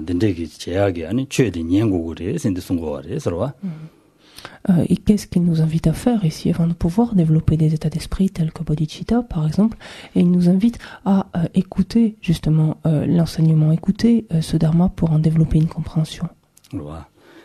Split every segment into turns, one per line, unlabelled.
된대기 제약이 아니 최대 연구를 해서 송고를 해서
Et qu'est-ce qu'il nous invite à faire ici afin de pouvoir développer des états d'esprit tels que bodhicitta, par exemple, et il nous invite à écouter justement l'enseignement, écouter ce dharma pour en développer une compréhension.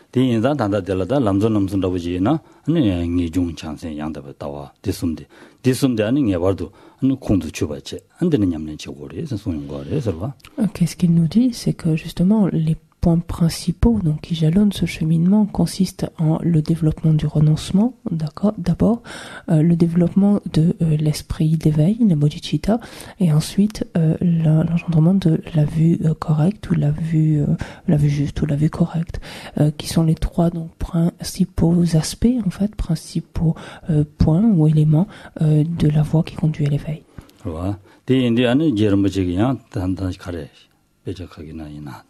대인자 단다들다 남존남존다부지나 아니 니중 창생 양답 따와 디숨데 아니 녀버도 아니 공도 주바체 안 되는 냠는 지고리 선송용거래 서로.
Qu'est-ce qu'il nous dit, c'est que justement les points principaux donc, qui jalonnent ce cheminement consistent en le développement du renoncement, d'abord, le développement de l'esprit d'éveil, la bodhicitta, et ensuite l'engendrement de la vue correcte ou la vue juste ou la vue correcte, qui sont les trois donc, principaux aspects, en fait, principaux points ou éléments de la voie qui conduit à l'éveil.
배적하기나 이나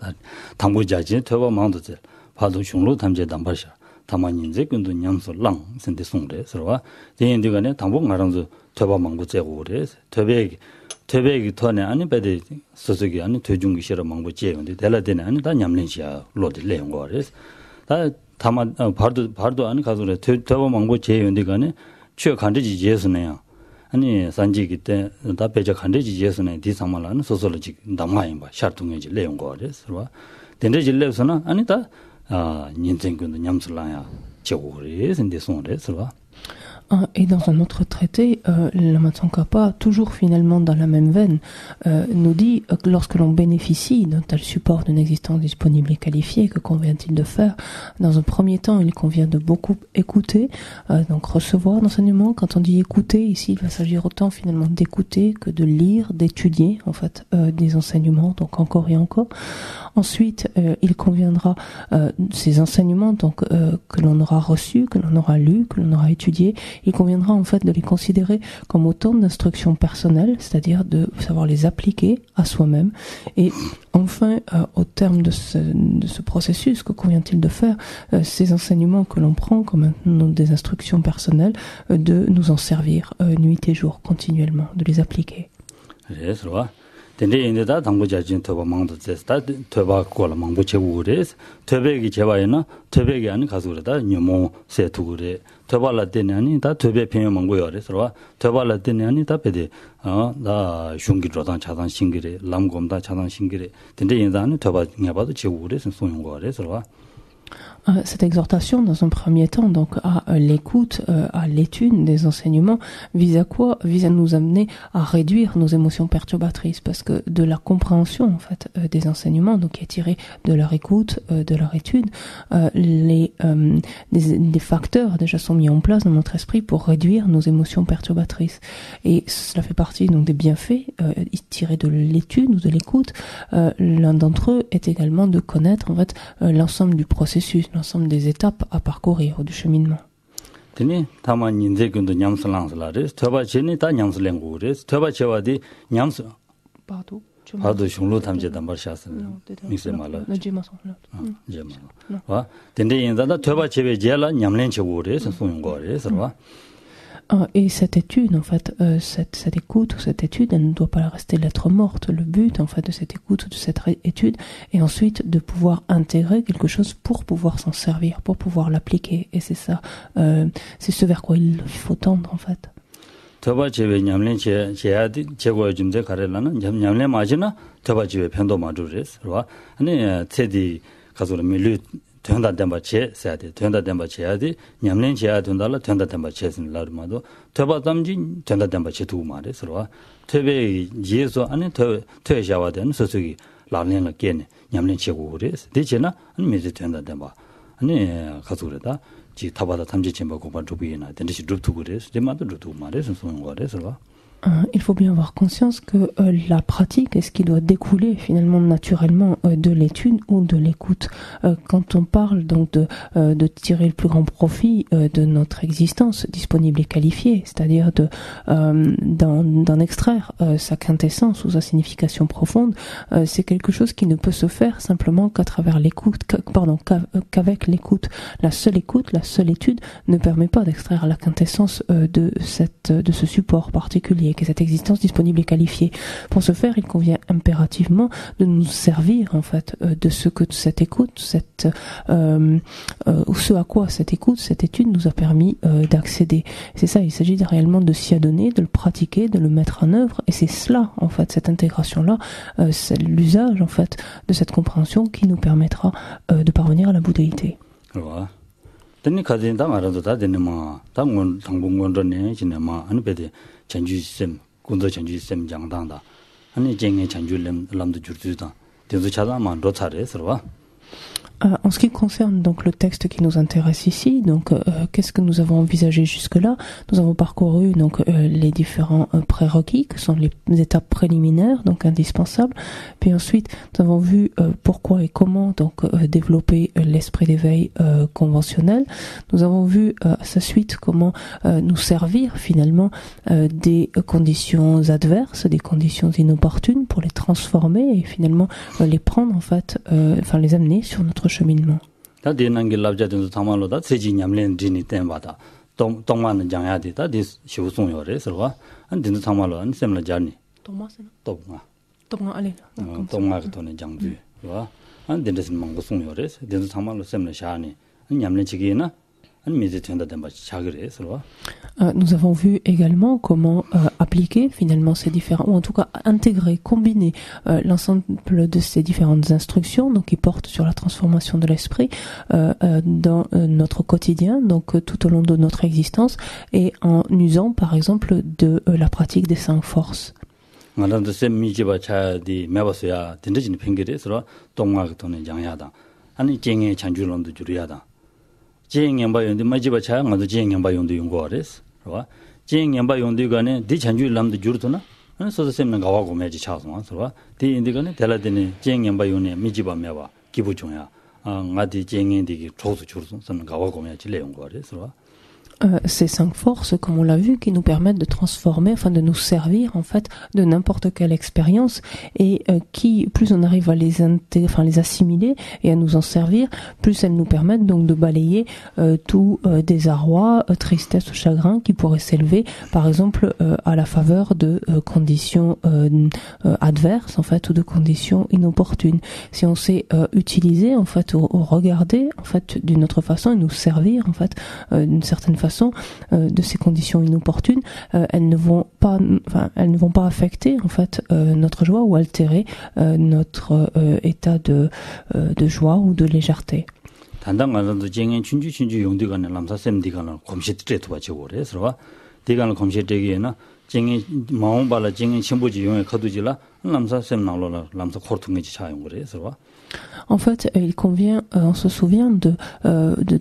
당부자지 퇴바 마운드들 파도 흉로 담제 담바샤 타만인제 근도 냠솔랑 선대 송래 서와 대인들간에 당부 말랑서 퇴바 망부 제고 그래 퇴백이 터네 아니 배대 소속이 아니 퇴중기 싫어 망부 제는데 될라되네 아니 다 냠len시야 로드 내용 거래 다 타만 바도 아니 가서래 퇴바 망부 제연데간에 취어 간지지 제스네요 아니 산지기 때 답배적 한대지 예선에 디상말라는 소설로지 남아인 봐 샤르통에지 내용 거래서 된대 질레서는 아니다 인생군도 냠슬라야 제고 그래서 인데 송래서
Et dans un autre traité, Lama Tsongkhapa, toujours finalement dans la même veine, nous dit que lorsque l'on bénéficie d'un tel support d'une existence disponible et qualifiée, que convient-il de faire? Dans un premier temps, il convient de beaucoup écouter, donc recevoir l'enseignement. Quand on dit écouter, ici, il va s'agir autant finalement d'écouter que de lire, d'étudier en fait des enseignements, donc encore et encore. Ensuite, il conviendra ces enseignements donc que l'on aura reçus, que l'on aura lus, que l'on aura étudiés. Il conviendra en fait de les considérer comme autant d'instructions personnelles, c'est-à-dire de savoir les appliquer à soi-même. Et enfin, au terme de ce processus, que convient-il de faire? Ces enseignements que l'on prend comme des instructions personnelles, de nous en servir nuit et jour, continuellement, de les appliquer.
근데 인데다 당부자진 토바 망도 제스다 토바 콜 망부 제우레스 토베기 제바이나 토베기 아니 가수르다 녀모 세투그레 토발라 데냐니 다 토베 평 망고여레서 토발라 데냐니 다 베데 나 슝기로단 차단 신기레 람곰다 차단 신기레 근데 인다는 토바 냐바도 제우레스 소용고레서
Cette exhortation, dans un premier temps, donc à l'écoute, à l'étude des enseignements, vise à quoi? Vise à nous amener à réduire nos émotions perturbatrices, parce que de la compréhension en fait des enseignements, donc qui est tirée de leur écoute, de leur étude, des facteurs déjà sont mis en place dans notre esprit pour réduire nos émotions perturbatrices, et cela fait partie donc des bienfaits tirés de l'étude ou de l'écoute. L'un d'entre eux est également de connaître en fait l'ensemble du processus, l'ensemble des étapes à parcourir du cheminement.
되니 다만 인제군도 냠슬랑슬라레스 토바체니 다 냠슬랭고레스 토바체와디 냠스 바도 슝로 탐제단 말샤스는 미세말라 제마 된데 인자다 토바체베 제라 냠렌체고레스 소용고레스 와
Et cette étude, en fait, cette écoute ou cette étude, elle ne doit pas rester lettre morte. Le but, en fait, de cette écoute ou de cette étude est ensuite de pouvoir intégrer quelque chose pour pouvoir s'en servir, pour pouvoir l'appliquer. Et c'est ça, c'est ce vers quoi il faut tendre, en fait.
토바체베 냠렌체 제야디 제고 좀제 가래라는 냠냠레 마지나 토바체베 편도 마주레스 와 아니 테디 가서는 밀류 된다 된바 제야디 된다 된바 제야디 냠렌 제야 된다라 된다 된바 제스는 라르마도 토바담진 된다 된바 제두 말레스 와 토베 예소 아니 토샤와 된 소속이 라렌라 게네 냠렌 제고 그레스 되잖아 아니 메제 된다 된바 아니 가서래다 지 타바다 탐지 쳔바 고반 주비나 된듯이 루트 그레스 데마도 루트 말레스 소는 거레스 와
Il faut bien avoir conscience que la pratique est ce qui doit découler finalement naturellement de l'étude ou de l'écoute. Quand on parle donc de tirer le plus grand profit de notre existence disponible et qualifiée, c'est-à-dire d'en extraire sa quintessence ou sa signification profonde, c'est quelque chose qui ne peut se faire simplement qu'à travers l'écoute, qu'avec l'écoute. La seule étude ne permet pas d'extraire la quintessence de ce support particulier. qualifiée, qui est cette existence disponible et qualifiée. Pour ce faire, il convient impérativement de nous servir en fait de ce que cette écoute, ou ce à quoi cette écoute, cette étude nous a permis d'accéder. C'est ça, il s'agit réellement de s'y adonner, de le pratiquer, de le mettre en œuvre, et c'est cela en fait, cette intégration-là, c'est l'usage en fait de cette compréhension qui nous permettra de parvenir à la bouddhéité.
Voilà. Teni kazi ta ngarazo ta teni ma ta ngon tangbong ngon ne chine ma ani pede chanju sem kunzo chanju sem jangdang da ani jenge chanju lamdu jurtu da tenzu chada ma ro chare serwa.
En ce qui concerne donc le texte qui nous intéresse ici, donc qu'est-ce que nous avons envisagé jusque-là? Nous avons parcouru donc les différents prérequis que sont les étapes préliminaires, donc indispensables. Puis ensuite, nous avons vu pourquoi et comment donc développer l'esprit d'éveil conventionnel. Nous avons vu à sa suite comment nous servir finalement des conditions adverses, des conditions inopportunes pour les transformer et finalement les prendre en fait, enfin les amener sur notre cheminement.
Ta denangi labja den tamalo da seji nyamlen dini tenbada tongman jangyadi ta dis shusung yore serwa an den tamalo an semla jarni tongma ale tongma to ne jangju wa an den des mangbo sung yore den tamalo semla shani an nyamlen chigina.
Nous avons vu également comment appliquer finalement ces différents, ou en tout cas intégrer, combiner l'ensemble de ces différentes instructions, donc qui portent sur la transformation de l'esprit dans notre quotidien, donc tout au long de notre existence, et en usant par exemple de la pratique des 5 forces.
지행연바 용도 마지바 차 가도 지행연바 용도 용거레스 그러와 지행연바 용도 간에 디 찬주 람도 주르도나 안 소소 셈는 가와고 매지 차서 그러와 디 인디간에 달라드니 지행연바 용네 미지바 매와 기부 중야 아 나디 지행연디기 초수 주르도 선 가와고 매지 레용거레스 그러와.
Ces 5 forces, comme on l'a vu, qui nous permettent de transformer, enfin de nous servir en fait de n'importe quelle expérience, et qui, plus on arrive à les assimiler et à nous en servir, plus elles nous permettent donc de balayer tout désarroi, tristesse ou chagrin qui pourrait s'élever, par exemple à la faveur de conditions adverses en fait, ou de conditions inopportunes. Si on sait utiliser en fait ou regarder en fait d'une autre façon et nous servir en fait d'une certaine façon de ces conditions inopportunes, elles ne vont pas affecter en fait notre joie ou altérer notre état de joie ou de légèreté.
단당가도 쟁행 춘주 용디가는 람사셈디가는 검시트레도 바치고래 서로 디가는 검시되기에나 쟁행 마음발라 쟁행 신부지 용에 거두지라 람사셈 나로라 람사 코르퉁이지 차용고래 서로.
En fait, il convient, on se souvient de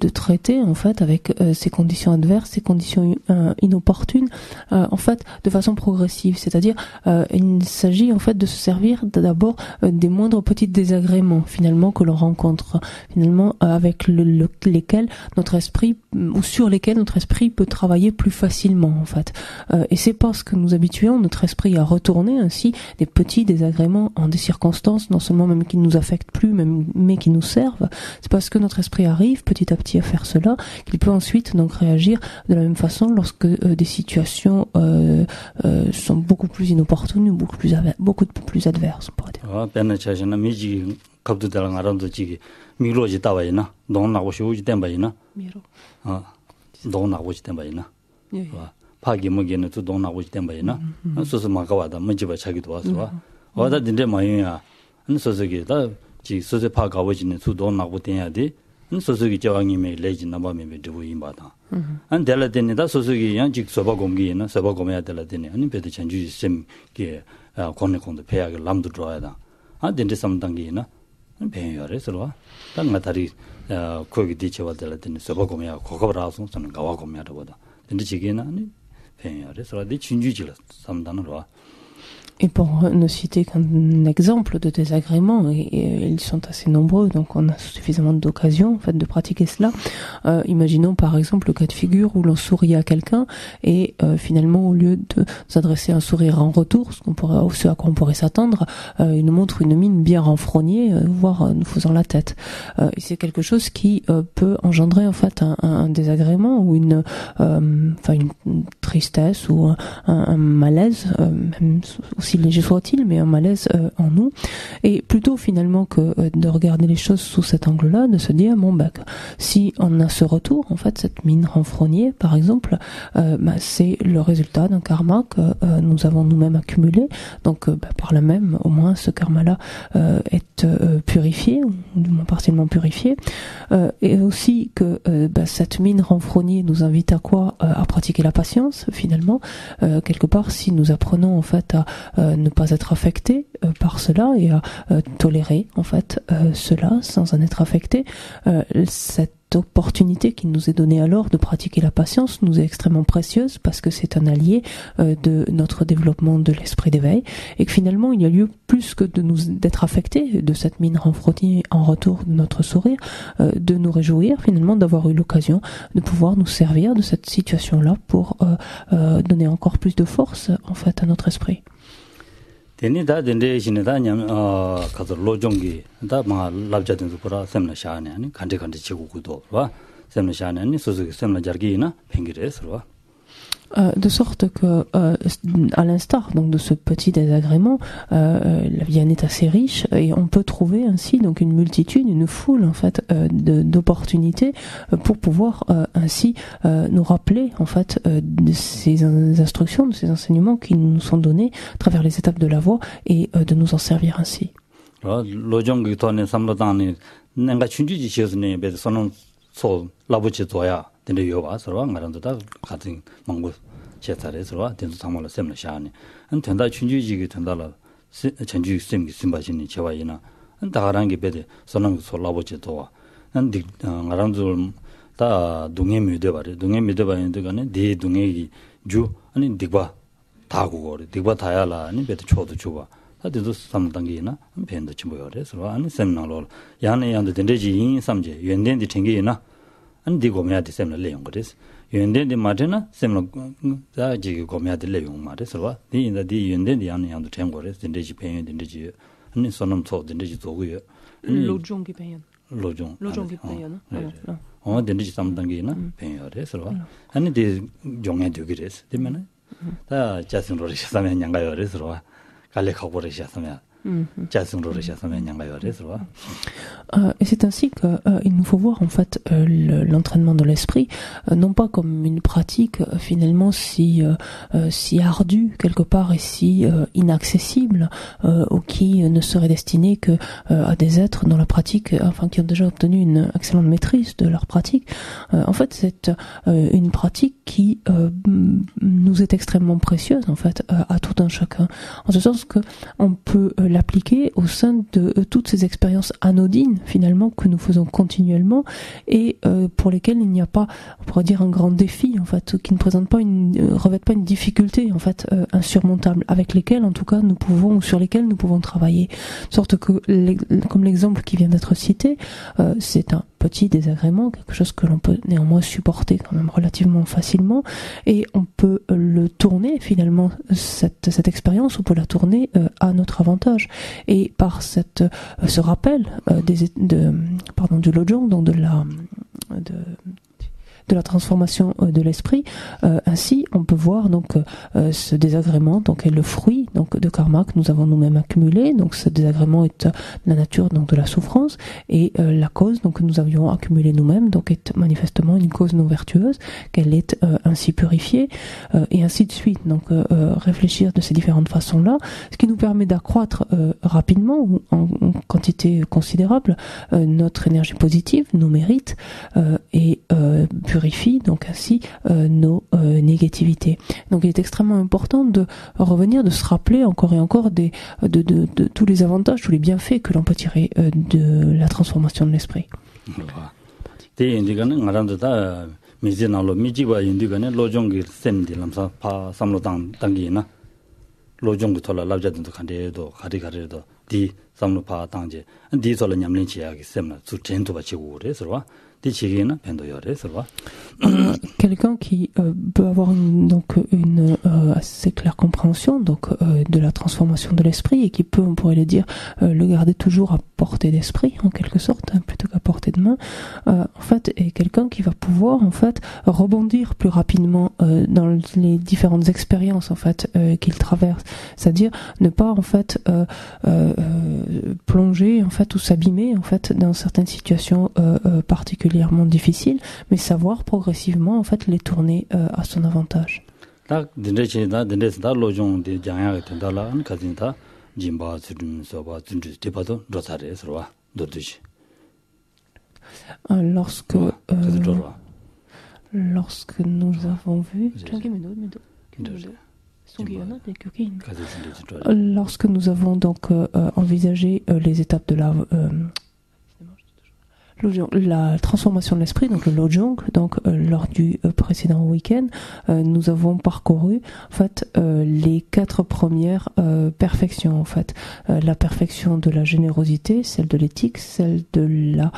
traiter en fait avec ces conditions adverses, ces conditions inopportunes, en fait de façon progressive. C'est-à-dire, il s'agit en fait de se servir d'abord des moindres petits désagréments finalement que l'on rencontre, finalement avec lesquels notre esprit ou sur lesquels notre esprit peut travailler plus facilement en fait. Et c'est parce que nous habituons notre esprit à retourner ainsi des petits désagréments en des circonstances non seulement même qui nous affectent plus, mais qui nous servent. C'est parce que notre esprit arrive petit à petit à faire cela qu'il peut ensuite donc réagir de la même façon lorsque des situations sont beaucoup plus inopportunes ou beaucoup plus adverses, on pourrait dire.
지 소세 파가워지는 수도 나고 돼야지 소소기 저왕님의 레지 나바메메 드부임바다 안 될라데니다 소소기 양직 소바공기나 소바공해야 될라데니 아니 베드 chanju 셈게 권내콘도 배하게 람도 들어야다 안 된데 삼단기나 배여래 서로 땅마다리 거기 뒤쳐와 될라데니 소바공해야 고가라서 저는 가와공해야 보다 근데 지게나 아니 배여래 서로 디 진주질 삼단으로.
Et pour ne citer qu'un exemple de désagrément, et ils sont assez nombreux, donc on a suffisamment d'occasions en fait de pratiquer cela. Imaginons par exemple le cas de figure où l'on sourit à quelqu'un et finalement au lieu de s'adresser un sourire en retour, ce à quoi on pourrait s'attendre, il nous montre une mine bien renfrognée, voire nous faisant la tête. Et c'est quelque chose qui peut engendrer en fait un désagrément ou une tristesse ou un malaise, même aussi léger soit-il, mais un malaise en nous. Et plutôt finalement que de regarder les choses sous cet angle-là, de se dire bon bah si on a ce retour, en fait cette mine renfrognée par exemple, c'est le résultat d'un karma que nous avons nous-mêmes accumulé. Donc par là même, au moins ce karma-là est purifié, ou du moins partiellement purifié. Et aussi que cette mine renfrognée nous invite à quoi? À pratiquer la patience finalement. Quelque part, si nous apprenons en fait à ne pas être affectés par cela et à tolérer en fait cela sans en être affecté, cette opportunité qui nous est donnée alors de pratiquer la patience nous est extrêmement précieuse parce que c'est un allié de notre développement de l'esprit d'éveil et que finalement il y a lieu plus que d'être affecté de cette mine renfrognée en retour de notre sourire, de nous réjouir finalement d'avoir eu l'occasion de pouvoir nous servir de cette situation-là pour donner encore plus de force en fait à notre esprit.
Teni da dende shine da nyam kaza lojongi da ma labja den pura semna shane ani kante chigu kudo wa semna shane ani suzu semna jargi na pengire swa.
De sorte que, à l'instar donc de ce petit désagrément, la vie est assez riche et on peut trouver ainsi donc une multitude, une foule en fait d'opportunités pour pouvoir ainsi nous rappeler en fait de ces instructions, de ces enseignements qui nous sont donnés à travers les étapes de la voie et de nous en servir ainsi.
로종기 돈에 삼로당이 내가 춘주지 지어서네 배서 손은 소 라부치 줘야 근데 요가 서로 말한다 같은 망고 제타래서 된도 상말로 셈을 샤네 안 된다 춘주지기 된다라 전주 셈기 심바진이 제와이나 안 다가란 게 배데 손은 소 라부치 줘와 안 말한줄 다 동해 미대바래 동해 미대바인데 간에 네 동해기 주 아니 딕바 다고거 딕바 다야라 아니 배도 초도 주와 다들 삼단계나 벤도 치모요래서 아니 셈나로 야네 양도 된대지 인 삼제 연된디 챙기나 안디 고메야디 셈나 레용 거레스 연된디 마테나 셈나 자지 고메야디 레용 마레서 디인다 디 연된디 야네 양도 챙고레스 된대지 벤 된대지 아니 손놈 초 된대지 도고요
로종기 벤 로종기 벤
된대지 삼단계나 벤요래서 아니 디 종에 되기레스 되면은 다 자신으로 시사면 양가요래서 Et
c'est ainsi qu'il nous faut voir en fait l'entraînement de l'esprit non pas comme une pratique finalement si ardue quelque part et si inaccessible ou qui ne serait destinée que à des êtres dans la pratique enfin qui ont déjà obtenu une excellente maîtrise de leur pratique. En fait c'est une pratique qui nous est extrêmement précieuse en fait à tout un chacun, en ce sens que on peut l'appliquer au sein de toutes ces expériences anodines finalement que nous faisons continuellement et pour lesquelles il n'y a pas, on pourrait dire, un grand défi en fait, qui ne présente pas revêtent pas une difficulté en fait insurmontable, avec lesquelles en tout cas nous pouvons ou sur lesquelles nous pouvons travailler, de sorte que comme l'exemple qui vient d'être cité, c'est un petit désagrément, quelque chose que l'on peut néanmoins supporter quand même relativement facilement, et on peut le tourner finalement, cette expérience, on peut la tourner à notre avantage. Et par ce rappel du lojong, donc de la transformation de l'esprit, ainsi on peut voir donc ce désagrément donc est le fruit donc de karma que nous avons nous-mêmes accumulé. Donc ce désagrément est la nature donc de la souffrance et la cause donc que nous avions accumulé nous-mêmes donc est manifestement une cause non vertueuse, qu'elle est ainsi purifiée et ainsi de suite. Donc réfléchir de ces différentes façons-là, ce qui nous permet d'accroître rapidement ou en quantité considérable notre énergie positive, nos mérites et purifie donc ainsi nos négativités. Donc il est extrêmement important de revenir, de se rappeler encore et encore de tous les avantages, tous les bienfaits que l'on peut tirer de la transformation de l'esprit.
로종도 돌아 랍자든도 간데도 가리가리도 디 삼루파 당제 디 돌아 냠린치야기 셈나 주전도 바치고 그래서
quelqu'un qui peut avoir une assez claire compréhension de la transformation de l'esprit et qui peut, on pourrait le dire, le garder toujours à portée d'esprit en quelque sorte, plutôt qu'à portée de main, en fait, est quelqu'un qui va pouvoir en fait rebondir plus rapidement dans les différentes expériences en fait qu'il traverse, c'est-à-dire ne pas en fait plonger en fait ou s'abîmer en fait dans certaines situations particulièrement difficiles, mais savoir progressivement en fait les tourner à son avantage. Lorsque nous avons vu lorsque nous avons donc envisagé les étapes de la transformation de l'esprit, donc le Lojong, donc lors du précédent week-end, nous avons parcouru en fait les 4 premières perfections en fait, la perfection de la générosité, celle de l'éthique, celle de la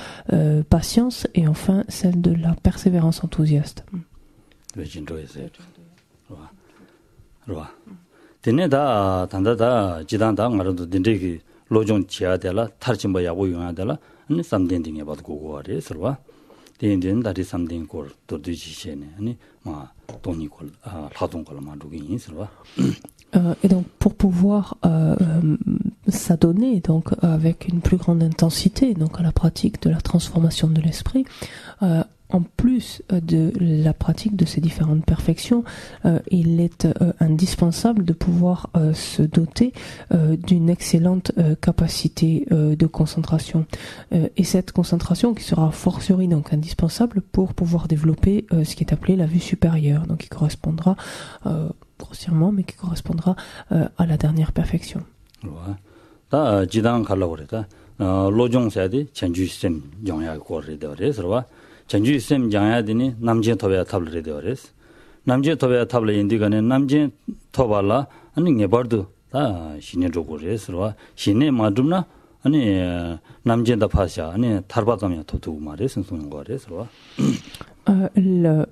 patience et enfin celle de la persévérance enthousiaste.
아니 삼된딩에 받고 고아래 서와 된된 다리 삼된 걸 도드지시네 아니 마 돈이걸 라동걸 만두긴 서와
Et donc pour pouvoir s'adonner donc avec une plus grande intensité donc à la pratique de la transformation de l'esprit, en plus de la pratique de ces différentes perfections, il est indispensable de pouvoir se doter d'une excellente capacité de concentration. Et cette concentration qui sera a fortiori donc indispensable pour pouvoir développer ce qui est appelé la vue supérieure, donc qui correspondra grossièrement, mais qui correspondra à la dernière perfection.
다 지당 갈라고 그랬다. 로종사디 전주심 영향을 고려되어 그래서 전주심 장야디니 남진 토베 탑을 되어 그래서 남진 토베 탑을 인디가네 남진 토발라 아니 네버도 다 신내로 그래서 신내 마둠나 아니 남진다 파샤 아니 탈바다면 도두고 말해서 쓰는 거 그래서
la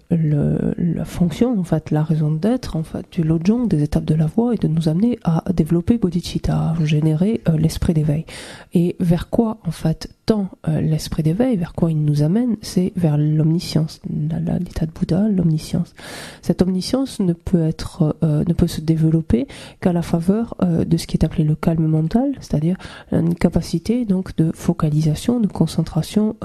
fonction, en fait, la raison d'être, en fait, du Lojong, des étapes de la voie, est de nous amener à développer bodhicitta, à générer l'esprit d'éveil. Et vers quoi, en fait, tend l'esprit d'éveil, vers quoi il nous amène, c'est vers l'omniscience, l'état de Bouddha, l'omniscience. Cette omniscience ne peut se développer qu'à la faveur de ce qui est appelé le calme mental, c'est-à-dire une capacité donc de focalisation, de concentration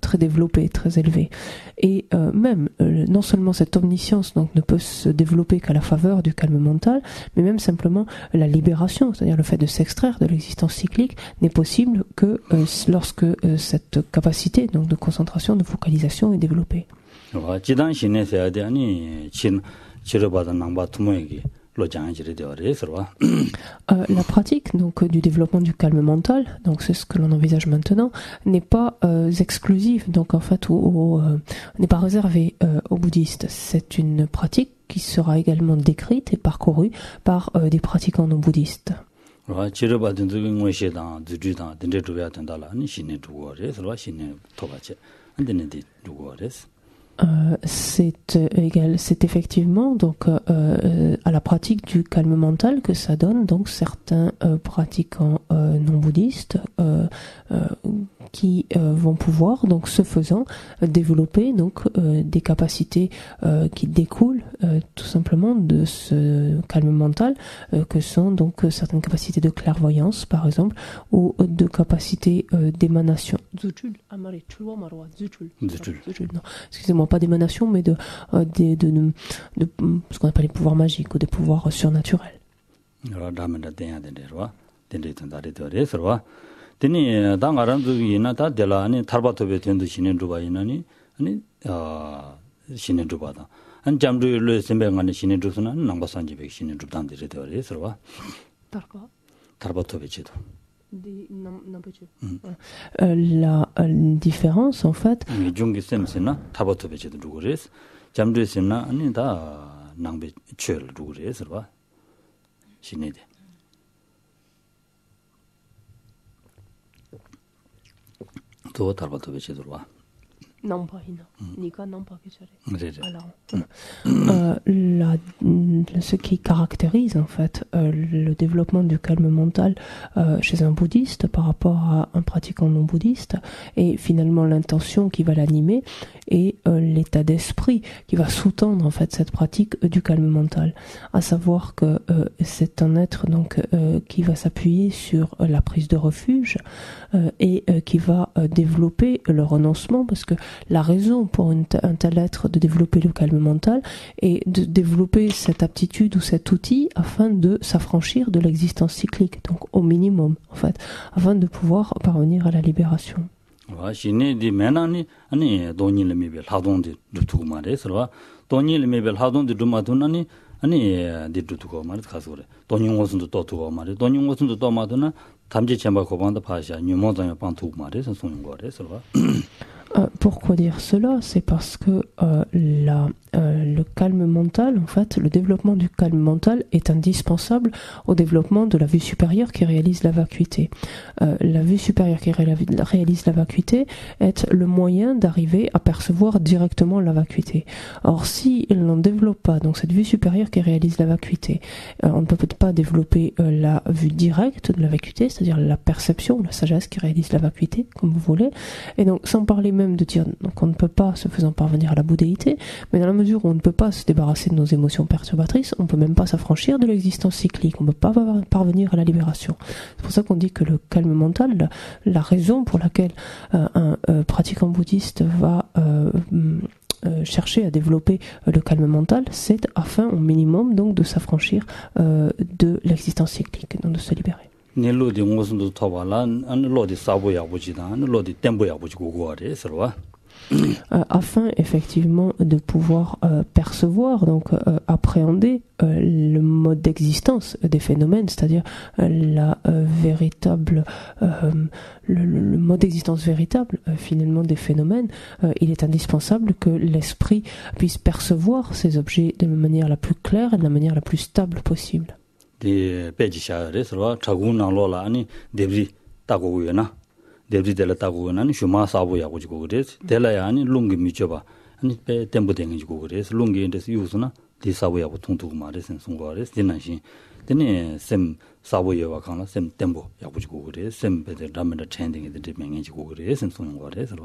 très développée, très élevée. Et même, non seulement cette omniscience donc, ne peut se développer qu'à la faveur du calme mental, mais même simplement la libération, c'est-à-dire le fait de s'extraire de l'existence cyclique, n'est possible que lorsque cette capacité donc, de concentration, de focalisation est développée. La pratique donc du développement du calme mental, donc c'est ce que l'on envisage maintenant, n'est pas exclusive, donc en fait n'est pas réservée aux bouddhistes. C'est une pratique qui sera également décrite et parcourue par des pratiquants non bouddhistes. C'est effectivement donc à la pratique du calme mental que ça donne donc certains pratiquants non bouddhistes qui vont pouvoir donc ce faisant développer donc des capacités qui découlent tout simplement de ce calme mental que sont donc certaines capacités de clairvoyance par exemple ou de capacités d'émanation. Non, excusez-moi, pas d'émanation, mais de ce qu'on appelle les pouvoirs magiques ou des pouvoirs surnaturels. La différence en fait
낭배 취를 두고래서 봐. 신내대. 또 달바도 배치 들어와.
Non, pas Ina. Nika, non, pas
그래.
Alors, ce qui caractérise en fait le développement du calme mental chez un bouddhiste par rapport à un pratiquant non bouddhiste, et finalement l'intention qui va l'animer et l'état d'esprit qui va sous-tendre en fait cette pratique du calme mental, à savoir que c'est un être donc qui va s'appuyer sur la prise de refuge et qui va développer le renoncement, parce que la raison pour un tel être de développer le calme mental est de développer cette aptitude ou cet outil afin de s'affranchir de l'existence cyclique, donc au minimum en fait, afin de pouvoir parvenir à la libération.
신이 디 매나니 아니 돈일 메벨 하동디 두고 말해서 돈일 메벨 하동디 두마도나니 아니 디두고 말해 가서 그래. 돈용 옷은도 또 두고 말해. 돈용 옷은도 또 마도나 담지 쳔바 고반도 파샤 뉴모장에 반투 말해서 소용 거래서
Pourquoi dire cela? C'est parce que le calme mental, en fait, le développement du calme mental est indispensable au développement de la vue supérieure qui réalise la vacuité. La vue supérieure qui réalise la vacuité est le moyen d'arriver à percevoir directement la vacuité. Or, si l'on ne développe pas donc cette vue supérieure qui réalise la vacuité, on ne peut pas développer la vue directe de la vacuité, c'est-à-dire la perception, la sagesse qui réalise la vacuité, comme vous voulez. Et donc, sans parler même de dire qu'on ne peut pas se faisant parvenir à la bouddhéité, mais dans la mesure où on ne peut pas se débarrasser de nos émotions perturbatrices, on ne peut même pas s'affranchir de l'existence cyclique, on ne peut pas parvenir à la libération. C'est pour ça qu'on dit que le calme mental, la raison pour laquelle un pratiquant bouddhiste va chercher à développer le calme mental, c'est afin au minimum donc de s'affranchir de l'existence cyclique, donc de se libérer.
닐로디 무슨도 토발라 안로디 사보야 보지다 안로디 템보야 보지고 고아래 서로와
afin effectivement de pouvoir percevoir, donc appréhender le mode d'existence des phénomènes, c'est-à-dire la véritable le mode d'existence véritable finalement des phénomènes. Il est indispensable que l'esprit puisse percevoir ces objets de la manière la plus claire et de la manière la plus stable possible.
디 베지샤레서 차구나로라 아니 데브리 따고고요나 데브리 데라 따고고나 슈마 사보야 고지고 그래서 데라야 아니 룽기 미쳐봐 아니 베 템보 댕기고 그래서 룽기인데서 유스나 디 사보야 고 통투고 말해서 송고아레스 디나시 데네 셈 사보야와 강나 셈 템보 야고지고 그래 셈 베데 라면다 챈딩이 데 맹해지고 그래서 송고아레서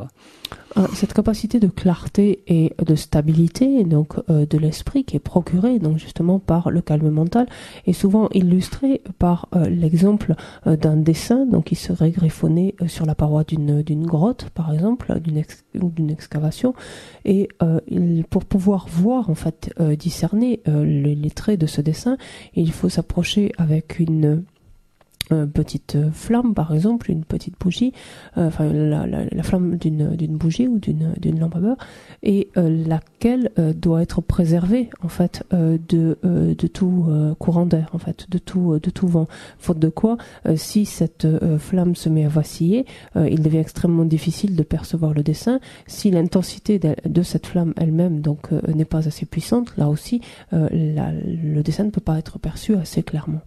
cette capacité de clarté et de stabilité donc de l'esprit qui est procurée donc justement par le calme mental est souvent illustrée par l'exemple d'un dessin donc qui serait griffonné sur la paroi d'une grotte par exemple d'une excavation, et pour pouvoir voir en fait discerner les traits de ce dessin, il faut s'approcher avec une petite flamme par exemple, une petite bougie, enfin la flamme d'une bougie ou d'une lampe à beurre, et laquelle doit être préservée en fait de tout courant d'air, en fait de tout vent, faute de quoi si cette flamme se met à vaciller, il devient extrêmement difficile de percevoir le dessin. Si l'intensité de cette flamme elle-même donc n'est pas assez puissante, là aussi le dessin ne peut pas être perçu assez clairement.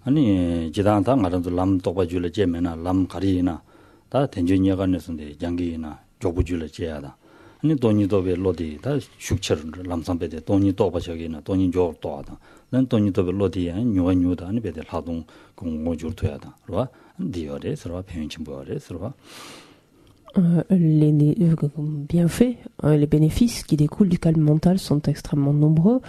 아니 지단다 말도 람 똑바줄에 제메나 람 가리나 다 텐전이야간에서인데 장기나 조부줄에 제야다 아니 돈이도베 로디 다 숙처를 람상베데 돈이 똑바저기나 돈이 조도하다 난 돈이도베 로디야 뉴와뉴다 아니 베데 하동 공모줄토야다 그러와 디어레 서로 표현치 뭐래 서로
les bienfaits, les bénéfices qui découlent du calme mental sont extrêmement nombreux.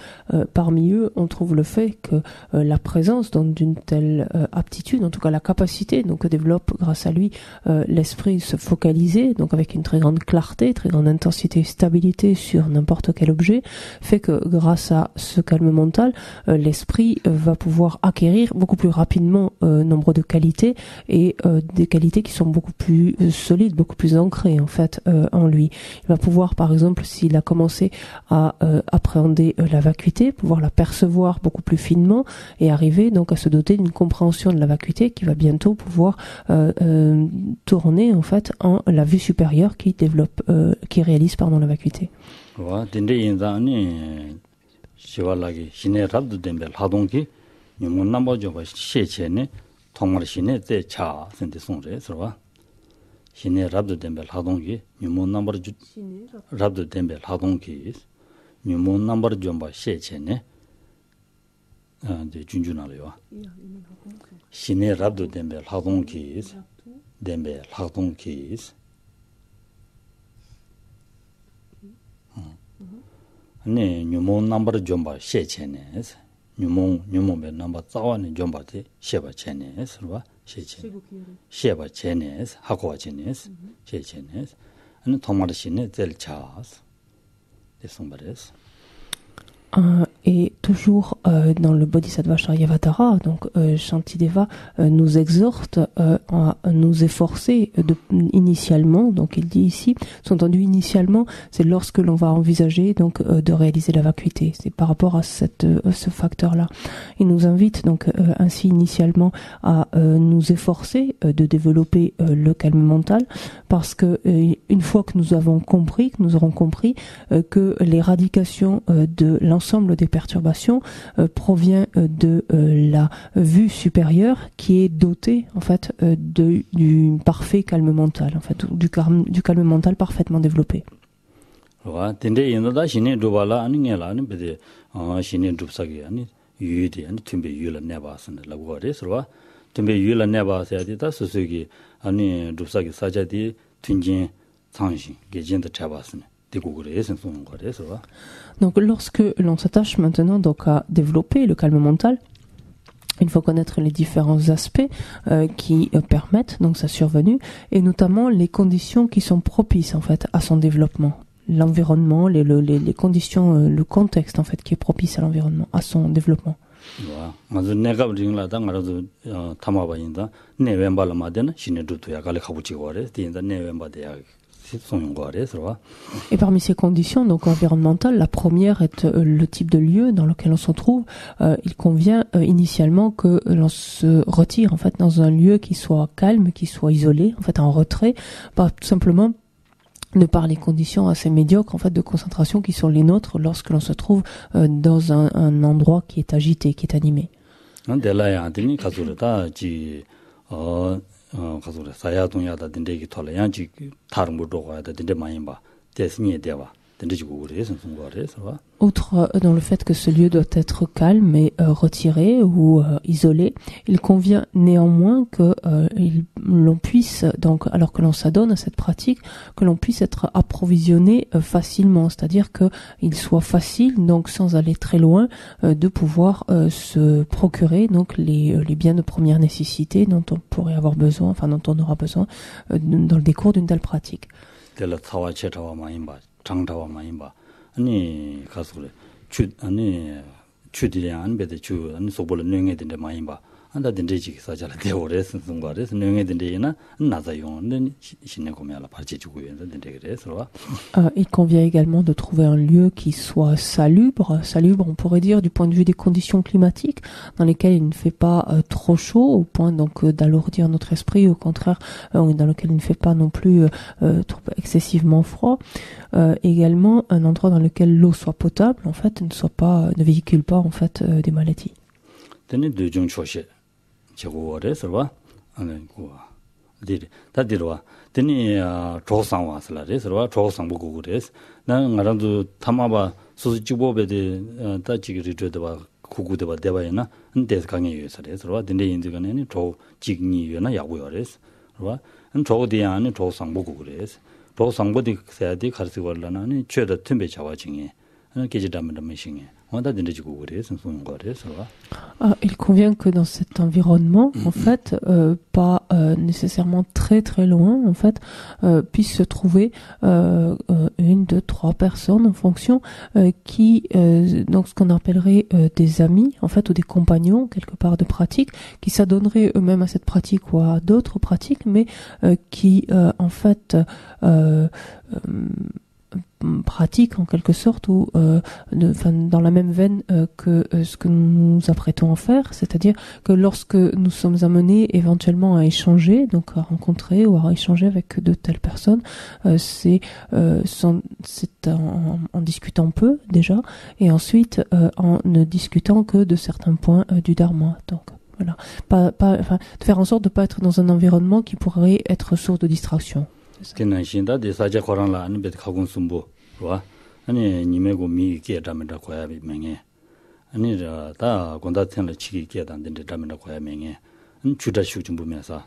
Parmi eux, on trouve le fait que la présence d'une telle aptitude, en tout cas la capacité donc que développe grâce à lui l'esprit se focaliser, donc avec une très grande clarté, très grande intensité et stabilité sur n'importe quel objet, fait que grâce à ce calme mental, l'esprit va pouvoir acquérir beaucoup plus rapidement nombre de qualités, et des qualités qui sont beaucoup plus solides, beaucoup plus ancré en fait en lui. Il va pouvoir par exemple, s'il a commencé à appréhender la vacuité, pouvoir la percevoir beaucoup plus finement et arriver donc à se doter d'une compréhension de la vacuité qui va bientôt pouvoir tourner en fait en la vue supérieure qui développe, qui réalise la vacuité.
시발라기 신의 랍도 덴벨 하동기 유문 남바죠 시체네 통말 신의 때차 선대 송제 서와 신의 랍도 덴벨 하동기 유문 남바르 랍도 덴벨 하동기 유문 남바르 좀바 시체네 데 준준하려요 신의 랍도 덴벨 하동기 덴벨 하동기 네 뉴몬 넘버 좀바 셰체네스 뉴몬베 넘버 자와네 좀바데 셰바체네스 봐 셰체 셰바체네스 하고와체네스 셰체네스 아니 토마르시네 젤차스 데송바레스
Et toujours dans le Bodhisattva Charyavatara, donc Shantideva nous exhorte à nous efforcer initialement, donc il dit ici, sous-entendu initialement, c'est lorsque l'on va envisager donc de réaliser la vacuité, c'est par rapport à ce facteur-là. Il nous invite donc ainsi initialement à nous efforcer de développer le calme mental, parce que une fois que nous aurons compris que l'éradication de l'ensemble des perturbations provient de la vue supérieure qui est dotée en fait du parfait calme mental, en fait du calme mental parfaitement développé. Donc lorsque l'on s'attache maintenant donc à développer le calme mental, il faut connaître les différents aspects qui permettent donc sa survenue, et notamment les conditions qui sont propices en fait à son développement, l'environnement, les conditions, le contexte en fait qui est propice à l'environnement, à son développement. Et parmi ces conditions donc environnementales, la première est le type de lieu dans lequel on se trouve. Il convient initialement que l'on se retire en fait dans un lieu qui soit calme, qui soit isolé, en fait en retrait, pas tout simplement de par les conditions assez médiocres en fait de concentration qui sont les nôtres lorsque l'on se trouve dans un endroit qui est agité, qui est animé.
가서 사야동야다 된대기 털어야지 다른 것도 가야 된대 많이 봐. 대신에 대와 된대지고 그래서 송거래서.
Outre dans le fait que ce lieu doit être calme et retiré ou isolé, il convient néanmoins que l'on puisse, donc alors que l'on s'adonne à cette pratique, que l'on puisse être approvisionné facilement, c'est-à-dire que il soit facile, donc sans aller très loin, de pouvoir se procurer donc les biens de première nécessité dont on pourrait avoir besoin, enfin dont on aura besoin dans le décours d'une telle pratique.
아니 가서래 아니 추디래 안 배대 주 아니 속벌 능해 된데 많이 봐 안다 된대지 사자라 대오래서 송가래서 능해 된데나 나자 용은 신내 고면라 발제 주고 된대 그래서
il convient également de trouver un lieu qui soit salubre, on pourrait dire du point de vue des conditions climatiques dans lesquelles il ne fait pas trop chaud au point donc d'alourdir notre esprit, au contraire dans lequel il ne fait pas non plus trop excessivement froid. Également un endroit dans lequel l'eau soit potable en fait, ne véhicule pas en fait des maladies.
제고래서 봐. 아니 고아. 다들와. 되니 조상 와서라래서 봐. 조상 보고 그래서 나는 말도 타마바 수지보베데 다지기를 줘도 봐. 구구도 봐 대봐야나. 근데 강에 위해서래서 봐. 근데 인지간에는 조 직니여나 야구여래서 봐. 저거디 안에 조상 보고 그래서. 조상 보디 세야디 가르치 걸라나니 죄다 틈배 자와징에. 계지담을 메싱에.
Il convient que dans cet environnement, en fait, pas nécessairement très très loin, en fait, puisse se trouver 1, 2, 3 personnes en fonction qui, donc ce qu'on appellerait des amis, en fait, ou des compagnons quelque part de pratique, qui s'adonneraient eux-mêmes à cette pratique ou à d'autres pratiques, mais qui, en fait, pratique en quelque sorte ou dans la même veine que ce que nous nous apprêtons à faire, c'est-à-dire que lorsque nous sommes amenés éventuellement à échanger, donc à rencontrer ou à échanger avec de telles personnes, c'est en discutant peu déjà et ensuite en ne discutant que de certains points du Dharma. Donc voilà, de faire en sorte de ne pas être dans un environnement qui pourrait être source de distraction.
Tena shinda de saja korang la ani bet khagun sumbo wa ani nimego mi ke damenda khoya bi menge ani da gonda tenla chigi ke dan den damenda khoya menge an chuda shu jumbu mesa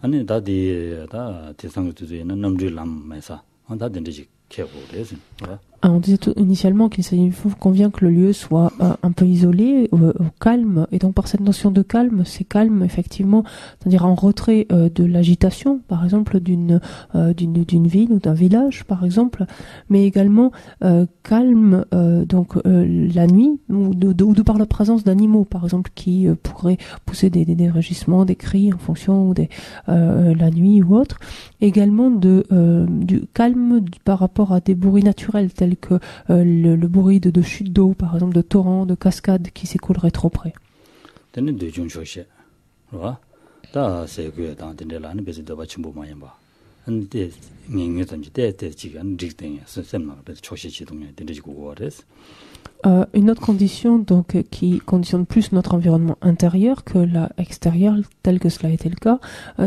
ani da de da tesang tu de namri lam mesa an da den de ke go des wa.
On disait initialement qu'il convient que le lieu soit un peu isolé, calme, et donc par cette notion de calme, c'est calme effectivement, c'est-à-dire en retrait de l'agitation, par exemple d'une ville ou d'un village, par exemple, mais également calme donc la nuit ou de par la présence d'animaux, par exemple, qui pourraient pousser des rugissements, des cris en fonction de la nuit ou autre. Également du calme par rapport à des bruits naturels tels que le bruit de chute d'eau, par exemple de torrents, de cascades qui s'écouleraient trop près. Une autre condition donc qui conditionne plus notre environnement intérieur que l'extérieur tel que cela a été le cas,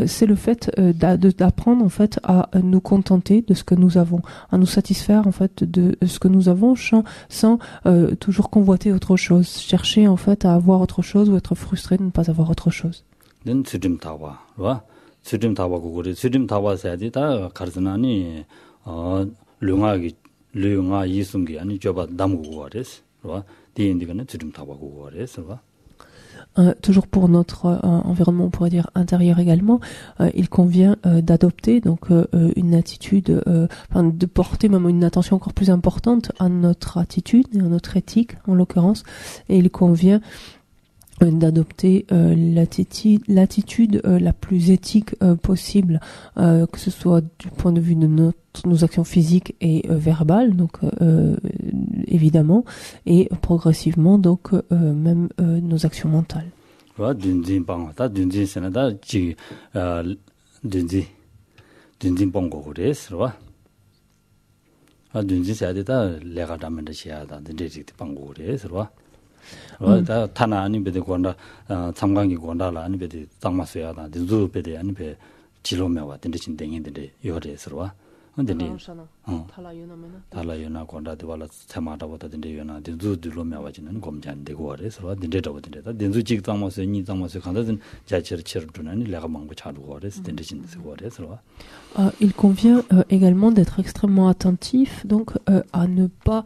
c'est le fait d'apprendre en fait à nous contenter de ce que nous avons, à nous satisfaire en fait de ce que nous avons sans toujours convoiter autre chose, chercher en fait à avoir autre chose ou être frustré de ne pas avoir autre chose. Toujours pour notre environnement, on pourrait dire intérieur également, il convient d'adopter donc une attitude, de porter même une attention encore plus importante à notre attitude et à notre éthique en l'occurrence, et il convient d'adopter l'attitude la plus éthique possible, que ce soit du point de vue de nos actions physiques et verbales, donc évidemment, et progressivement donc même nos actions mentales.
타나 아니 베데 권다 참강기 권다라 아니 베데 땅마스야다 딘주 베데 아니 베 지로메와 딘데 진댕인데 요레스로와 근데 달라요나 권다 되발라 참아다보다 딘데 요나 딘주 들로메와지는 검잔되고 와레스로와 딘데도 딘데다 딘주 직 땅마스 니 땅마스 간다든 자치르치르두나니 내가 망고 차르고 와레스 딘데 진스고 와레스로와.
Il convient également d'être extrêmement attentif, donc à ne pas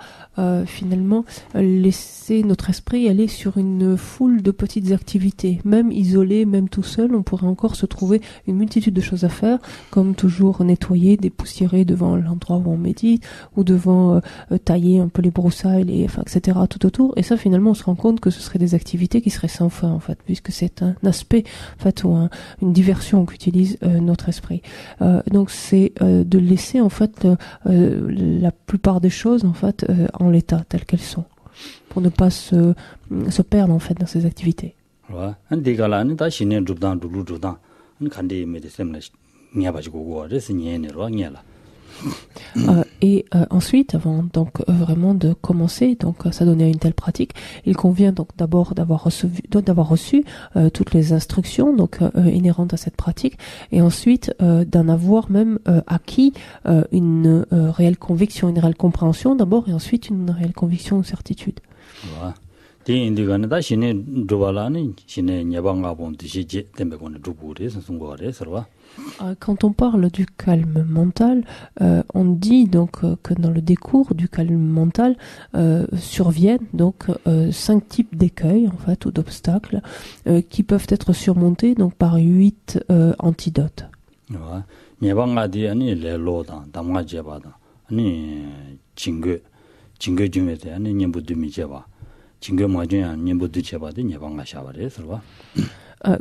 finalement laisser notre esprit aller sur une foule de petites activités. Même isolé, même tout seul, on pourrait encore se trouver une multitude de choses à faire, comme toujours nettoyer, dépoussiérer devant l'endroit où on médite, ou devant tailler un peu les broussailles, etc. tout autour. Et ça, finalement, on se rend compte que ce seraient des activités qui seraient sans fin, en fait, puisque c'est un aspect, en fait, ou une diversion qu'utilise notre esprit. Donc c'est de laisser en fait la plupart des choses en fait en l'état telles qu'elles sont, pour ne pas se perdre en fait dans ces activités. Et ensuite, avant donc vraiment de commencer donc à s'adonner à une telle pratique, il convient donc d'abord d'avoir reçu toutes les instructions donc inhérentes à cette pratique, et ensuite d'en avoir même acquis une réelle conviction, une réelle compréhension d'abord, et ensuite une réelle conviction ou certitude. Quand on parle du calme mental, on dit donc que dans le décours du calme mental surviennent donc 5 types d'écueils en fait ou d'obstacles qui peuvent être surmontés donc par 8 antidotes.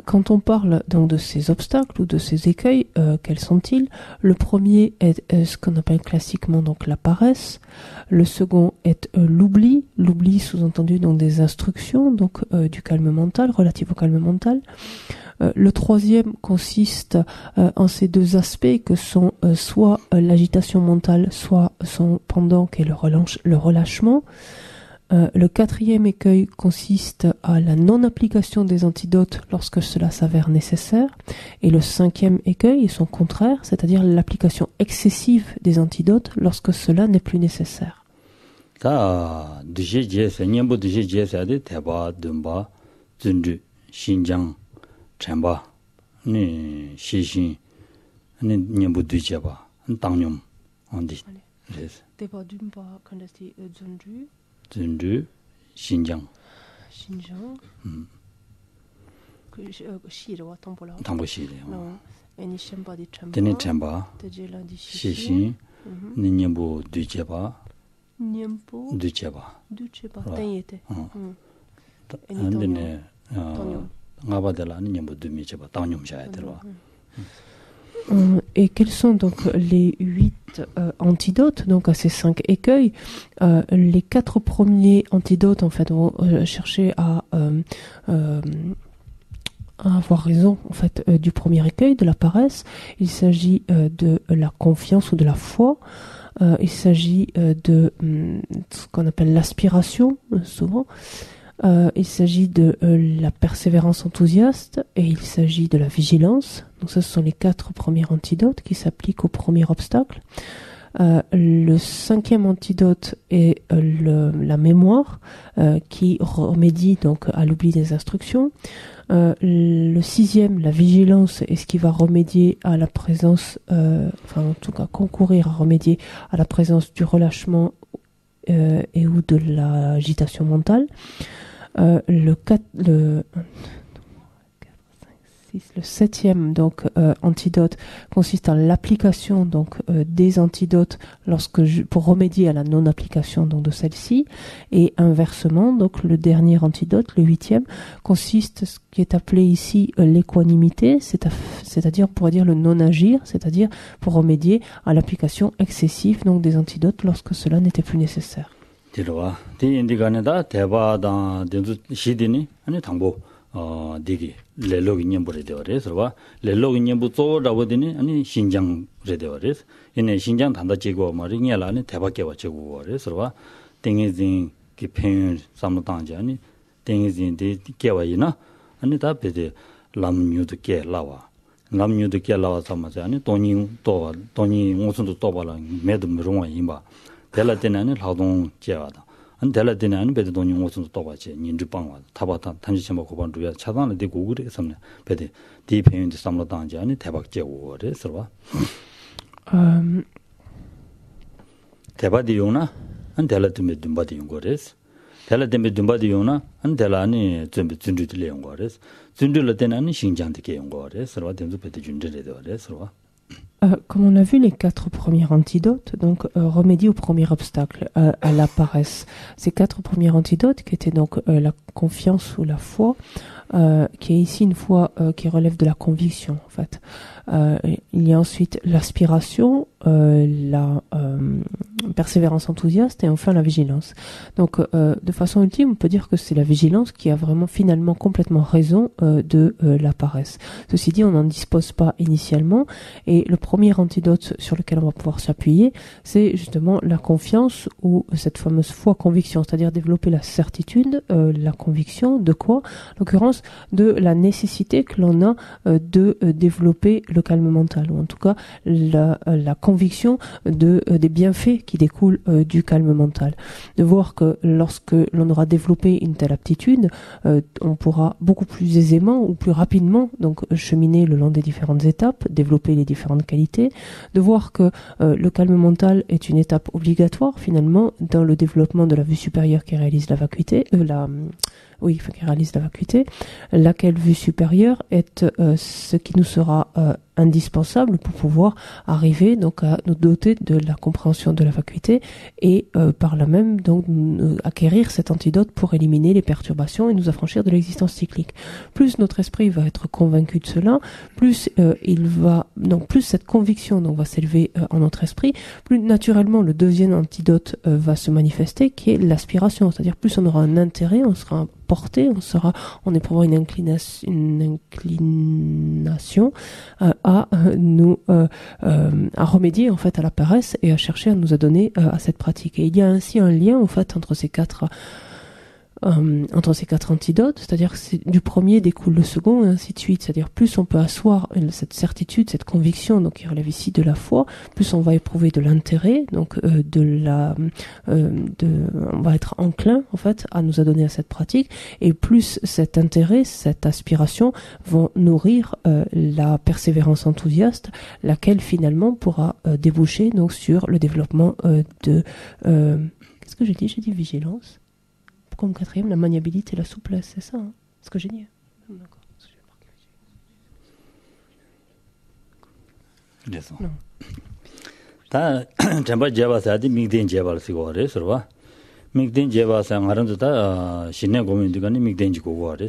Quand on parle donc de ces obstacles ou de ces écueils, quels sont-ils? Le premier est ce qu'on appelle classiquement donc la paresse. Le second est l'oubli. L'oubli sous-entendu donc des instructions, donc du calme mental, relatif au calme mental. Le troisième consiste en ces deux aspects que sont soit l'agitation mentale, soit son pendant qui est le relâchement. Le quatrième écueil consiste à la non-application des antidotes lorsque cela s'avère nécessaire. Et le cinquième écueil est son contraire, c'est-à-dire l'application excessive des antidotes lorsque cela n'est plus nécessaire.
다 드시제세 년부 드시제세데 대바 듬바 준주 신장 쳔바 니 시신 니 년부 드제바 당념 언디 그래서
대바 듬바 칸다시 준주
준주 신장
그 시르와 탐보라
당보시래요.
애니 쳔바디 쳔바
데니 쳔바
데젤라디
시신 니 년부 드제바
년부
드제바
땡이테
안데네 ngabadelani 년부 드미제바 당념 샤야 들어.
Et quels sont donc les 8 antidotes donc à ces 5 écueils? Les 4 premiers antidotes en fait vont chercher à avoir raison en fait du premier écueil, de la paresse. Il s'agit de la confiance ou de la foi. Il s'agit de ce qu'on appelle l'aspiration souvent. Il s'agit de la persévérance enthousiaste et il s'agit de la vigilance. Donc ça, ce sont les 4 premiers antidotes qui s'appliquent au premier obstacle. Le 5e antidote est la mémoire qui remédie donc à l'oubli des instructions. Le 6e, la vigilance, est ce qui va remédier à la présence, enfin en tout cas concourir à remédier à la présence donc et ou de l'agitation mentale. Le 7e donc antidote consiste en l'application donc des antidotes pour remédier à la non-application donc de celle-ci, et inversement donc le dernier antidote, le 8e, consiste ce qui est appelé ici l'équanimité, c'est-à-dire on pourrait dire le non-agir, c'est-à-dire pour remédier à l'application excessive donc des antidotes lorsque cela n'était plus nécessaire.
들어와 디인디가네다 대바다 된주 시디니 아니 당보 디기 레로기 년부래 되어래서 와 레로기 년부 쪼라고디니 아니 신장래 되어래서 이네 신장 단다 지고 말이냐라니 대박게 와지고 그래서 와 땡이진 기펜 삼도당지 아니 땡이진 디 깨와이나 아니 다 베데 람뉴도 깨라와 람뉴도 깨라와 삼마자 아니 돈이 무슨도 또 봐라 매도 물어와 임바 델라데나는劳动 제와다. 안 델라데나는 베드 돈이 무슨 또 봐지. 인주 방와. 타바타 단지체 먹고 반 주야 차단을 되고 그래 섬네. 베드 디 페인드 삼로 당지 아니 대박 제고 그래서 봐. 대바디 요나 안 델라드메 dum바디 용 거레스. 델라데메 dum바디 요나 안 델라니 좀 준주들 용 거레스. 준주를 때는 신장되게 용 거레스. 와 된도 베드 준주래 그래서 봐.
Comme on a vu, les 4 premiers antidotes donc remédient au premier obstacle, à la paresse. Ces 4 premiers antidotes qui étaient donc la confiance ou la foi, qui est ici une foi qui relève de la conviction en fait. Il y a ensuite l'aspiration, la persévérance enthousiaste et enfin la vigilance. Donc de façon ultime, on peut dire que c'est la vigilance qui a vraiment finalement complètement raison de la paresse. Ceci dit, on n'en dispose pas initialement, et le premier antidote sur lequel on va pouvoir s'appuyer, c'est justement la confiance ou cette fameuse foi-conviction, c'est-à-dire développer la certitude, la conviction de quoi? En l'occurrence, de la nécessité que l'on a de développer le calme mental, ou en tout cas la conviction des bienfaits qui découlent du calme mental. De voir que lorsque l'on aura développé une telle aptitude, on pourra beaucoup plus aisément ou plus rapidement donc cheminer le long des différentes étapes, développer les différentes qualités. De voir que le calme mental est une étape obligatoire finalement dans le développement de la vue supérieure qui réalise la vacuité, qui réalise la vacuité, laquelle vue supérieure est ce qui nous sera indispensable pour pouvoir arriver donc à nous doter de la compréhension de la vacuité et par là même donc acquérir cet antidote pour éliminer les perturbations et nous affranchir de l'existence cyclique. Plus notre esprit va être convaincu de cela, plus plus cette conviction donc va s'élever en notre esprit, plus naturellement le deuxième antidote va se manifester, qui est l'aspiration, c'est-à-dire plus on aura un intérêt, on sera porté, on éprouvera une inclination à remédier en fait à la paresse et à chercher à nous adonner à cette pratique. Et il y a ainsi un lien en fait entre ces quatre antidotes, c'est-à-dire que du premier découle le second et ainsi de suite, c'est-à-dire plus on peut asseoir cette certitude, cette conviction, donc qui relève ici de la foi, plus on va éprouver de l'intérêt, donc on va être enclin en fait à nous adonner à cette pratique, et plus cet intérêt, cette aspiration vont nourrir la persévérance enthousiaste, laquelle finalement pourra déboucher donc sur le développement qu'est-ce que j'ai dit? J'ai dit vigilance. Comme quatrième, la maniabilité et la souplesse, c'est ça, hein, ce que j'ai dit. D'accord.
Non. Ta jamba jeba sa di migden jeba si go re sorwa. Migden jeba sa ngaran ta shinne gomen digani migden ji go go re.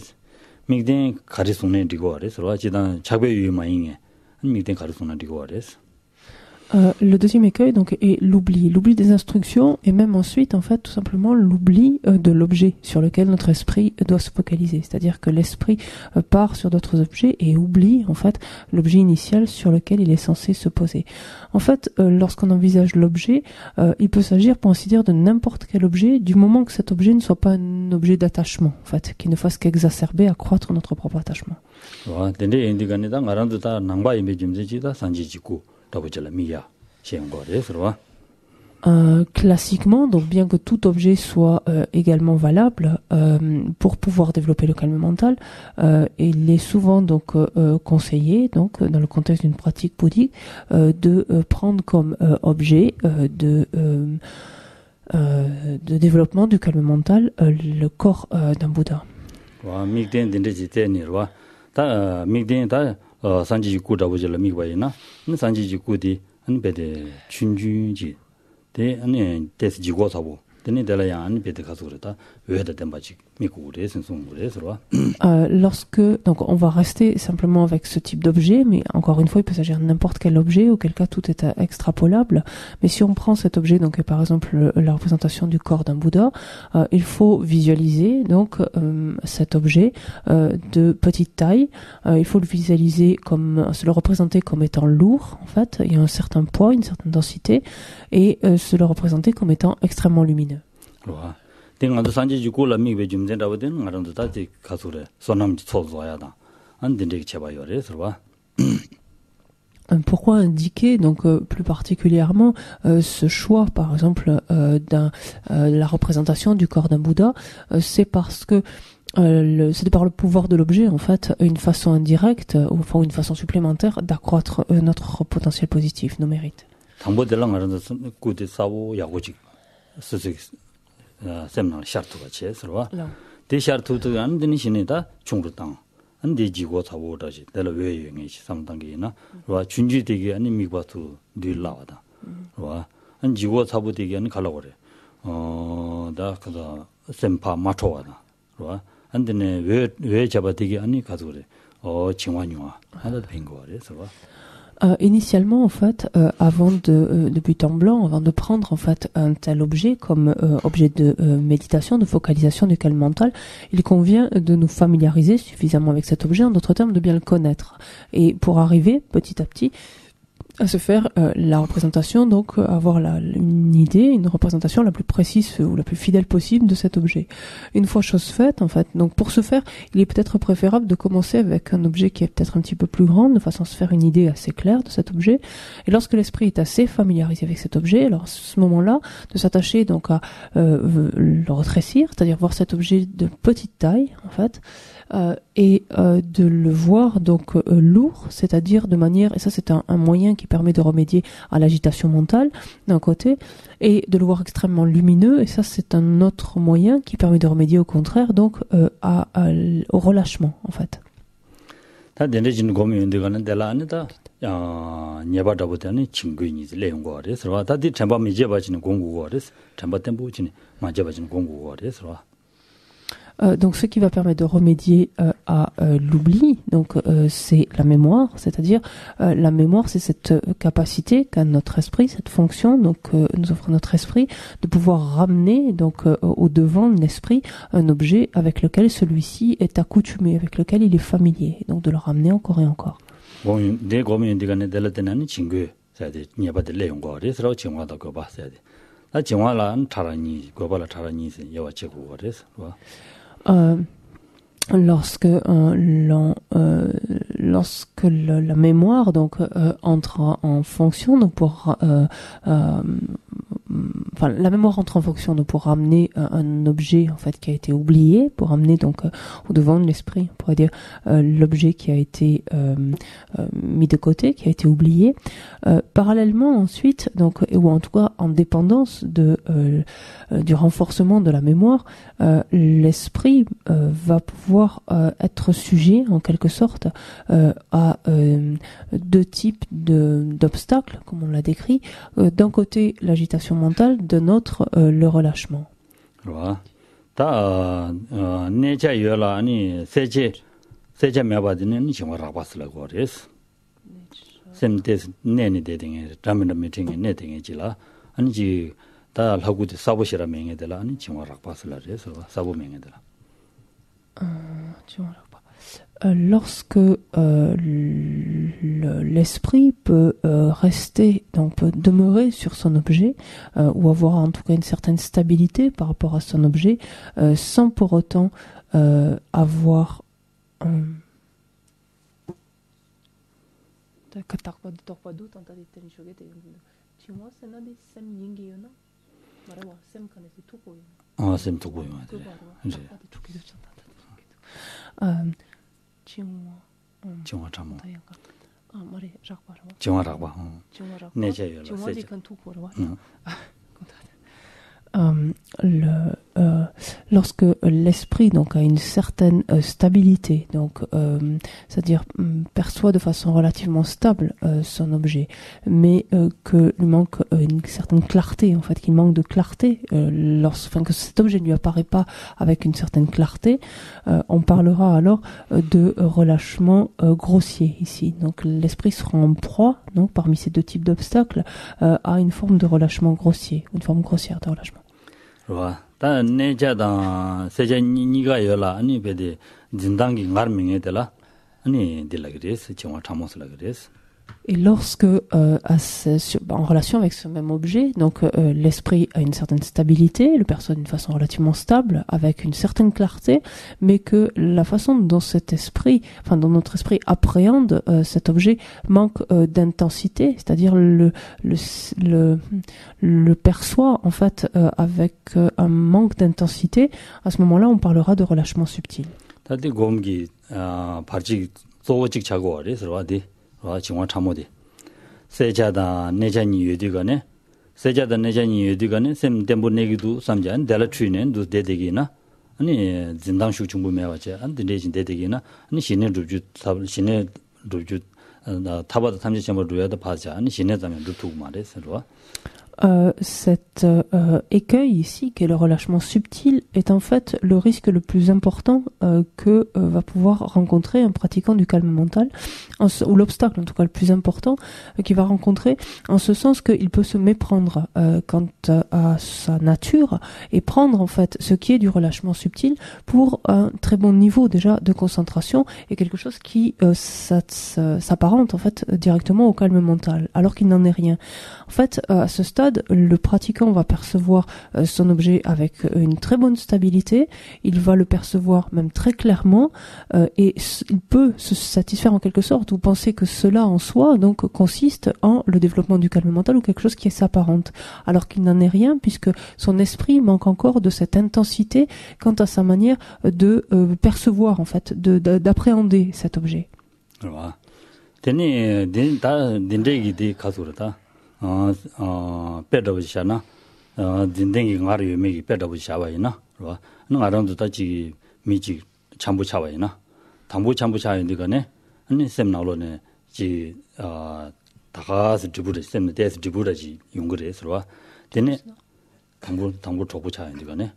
Migden kari sunne di go re sorwa jidan chagbe yu ma yin. Migden kari sunne di go re.
Le deuxième écueil donc est l'oubli des instructions et même ensuite en fait tout simplement l'oubli de l'objet sur lequel notre esprit doit se focaliser, c'est-à-dire que l'esprit part sur d'autres objets et oublie en fait l'objet initial sur lequel il est censé se poser. En fait, lorsqu'on envisage l'objet, il peut s'agir pour ainsi dire de n'importe quel objet du moment que cet objet ne soit pas un objet d'attachement en fait, qui ne fasse qu'exacerber, accroître notre propre attachement. Classiquement, donc bien que tout objet soit également valable pour pouvoir développer le calme mental, il est souvent donc conseillé, donc dans le contexte d'une pratique bouddhique, de prendre comme objet de développement du calme mental le corps d'un Bouddha.
산지 직구 잡으질 미바이나 산지 직구디 안베데 춘주지 대 안에 데스 지고 사고 되네 달아야 안 베데 가서 그랬다 왜다 덴바지 미국에 선송으로서
lorsque donc on va rester simplement avec ce type d'objet, mais encore une fois il peut s'agir de n'importe quel objet, auquel cas tout est extrapolable, mais si on prend cet objet donc par exemple la représentation du corps d'un Bouddha, il faut visualiser donc cet objet de petite taille, il faut le visualiser comme se le représenter comme étant lourd en fait, il y a un certain poids, une certaine densité, et se le représenter comme étant extrêmement lumineux.
땡아도 산지 주고라 미베 좀 된다거든 나랑도 다지 가서래 소남 쳐줘야다 안 된게 제발요래 서봐.
Pourquoi indiquer donc plus particulièrement ce choix par exemple la représentation du corps d'un Bouddha, c'est parce que c'est par le pouvoir de l'objet en fait une façon indirecte ou enfin une façon supplémentaire d'accroître notre potentiel positif, nos mérites.
당보들랑 알아서 꾸데 사고 야고직 스스 세미나 샤르트가 제스로와 대 샤르트도 안 되는 신이다 중르당 안데 지고 사고다지 내가 왜 유행이 상당히나 와 준주되게 아니 미바투 늘라와다 와안 지고 사고되게 안 갈라 그래 나 그다 셈파 마초와다 와안 되네 왜 잡아되게 아니 가서 그래 징완유와 하나도 빈거 그래서
Initialement, en fait, avant de but en blanc, avant de prendre en fait un tel objet comme objet de méditation, de focalisation du calme mental, il convient de nous familiariser suffisamment avec cet objet, en d'autres termes, de bien le connaître. Et pour arriver petit à petit à se faire la représentation, donc avoir une idée, une représentation la plus précise ou la plus fidèle possible de cet objet. Une fois chose faite, en fait, donc pour ce faire, il est peut-être préférable de commencer avec un objet qui est peut-être un petit peu plus grand, de façon à se faire une idée assez claire de cet objet. Et lorsque l'esprit est assez familiarisé avec cet objet, alors à ce moment-là, de s'attacher donc à le rétrécir, c'est-à-dire voir cet objet de petite taille, en fait, et de le voir donc lourd, c'est-à-dire de manière, et ça c'est un moyen qui permet de remédier à l'agitation mentale d'un côté, et de le voir extrêmement lumineux, et ça c'est un autre moyen qui permet de remédier au contraire donc au relâchement en fait.
다 내내진 고민인데가는 데라 아니다. 녀바다보다는 친구이니지 내용거래서 다들 잠밤 이제 봐지는 공부거래서 잠밤 보지는 맞아 봐지는 공부거래서
Donc, ce qui va permettre de remédier à l'oubli, donc c'est la mémoire, c'est-à-dire la mémoire, c'est cette capacité qu'a notre esprit, cette fonction, donc nous offre notre esprit, de pouvoir ramener donc au devant de l'esprit un objet avec lequel celui-ci est accoutumé, avec lequel il est familier, donc de le ramener encore et encore.
Bon, 내 고민인데가는 데라 때는 친구 사야돼 녀바들 내용거래서 정화도 거 봤어야 돼. 나 정화란 차라니 고발라 차라니 여와 제고 거래서
lorsque la mémoire donc entre en fonction donc pour la mémoire entre en fonction donc pour ramener un objet en fait qui a été oublié, pour ramener donc au devant de l'esprit, on pourrait dire l'objet qui a été mis de côté, qui a été oublié. Parallèlement ensuite, donc ou en tout cas en dépendance du renforcement de la mémoire, l'esprit va pouvoir être sujet en quelque sorte à deux types d'obstacles, comme on l'a décrit. D'un côté, l'agitation mentale, de l'autre, le relâchement. Lorsque l'esprit peut rester, donc peut demeurer sur son objet, ou avoir en tout cas une certaine stabilité par rapport à son objet, sans pour autant avoir lorsque l'esprit donc a une certaine stabilité, donc c'est-à-dire perçoit de façon relativement stable son objet, mais que lui manque une certaine clarté, en fait, qu'il manque de clarté, que cet objet ne lui apparaît pas avec une certaine clarté, on parlera alors de relâchement grossier ici. Donc l'esprit sera en proie, donc parmi ces deux types d'obstacles, à une forme de relâchement grossier, une forme grossière de relâchement.
다 내자다 세자니가 열라 아니 베데 진당기 가르밍에들라 아니 딜라 그레스 정화 참모스라 그레스.
Et lorsque, en relation avec ce même objet, donc l'esprit a une certaine stabilité, le perçoit d'une façon relativement stable, avec une certaine clarté, mais que la façon dont dont notre esprit appréhende cet objet manque d'intensité, c'est-à-dire le perçoit en fait avec un manque d'intensité. À ce moment-là, on parlera de relâchement subtil.
다들 곰기 바지 소직 자고 어디서 정화 참모디 세자다 내자니 유디가네 세자다 내자니 유디가네 셈 템보 내기도 삼잔 달라트리는 두 데데기나 아니 진당슈 중부매와제 안 데데진 데데기나 아니 신의 루주 신의 루주 타바다 탐지점을 루야다 바자 아니 신의 담에 루투 말해서
cet écueil ici, qui est le relâchement subtil, est en fait le risque le plus important que va pouvoir rencontrer un pratiquant du calme mental, ou l'obstacle en tout cas le plus important qu'il va rencontrer, en ce sens qu'il peut se méprendre quant à sa nature et prendre en fait ce qui est du relâchement subtil pour un très bon niveau déjà de concentration et quelque chose qui s'apparente en fait directement au calme mental, alors qu'il n'en est rien. En fait, à ce stade, le pratiquant va percevoir son objet avec une très bonne stabilité, il va le percevoir même très clairement et il peut se satisfaire en quelque sorte ou penser que cela en soi donc consiste en le développement du calme mental ou quelque chose qui s'apparente, alors qu'il n'en est rien puisque son esprit manque encore de cette intensité quant à sa manière de percevoir en fait, d'appréhender cet objet.
빼다보시잖아. 딘댕이 가르요 메기 빼다보시아와이나. 그러나 나랑도 다지 미지 참부 차와이나. 당부 참부 차인데가네. 아니 셈나로네 지 다가스 지부르 셈네 데스 지부르지 용거래 서로 되네 당부 조고 차인디가네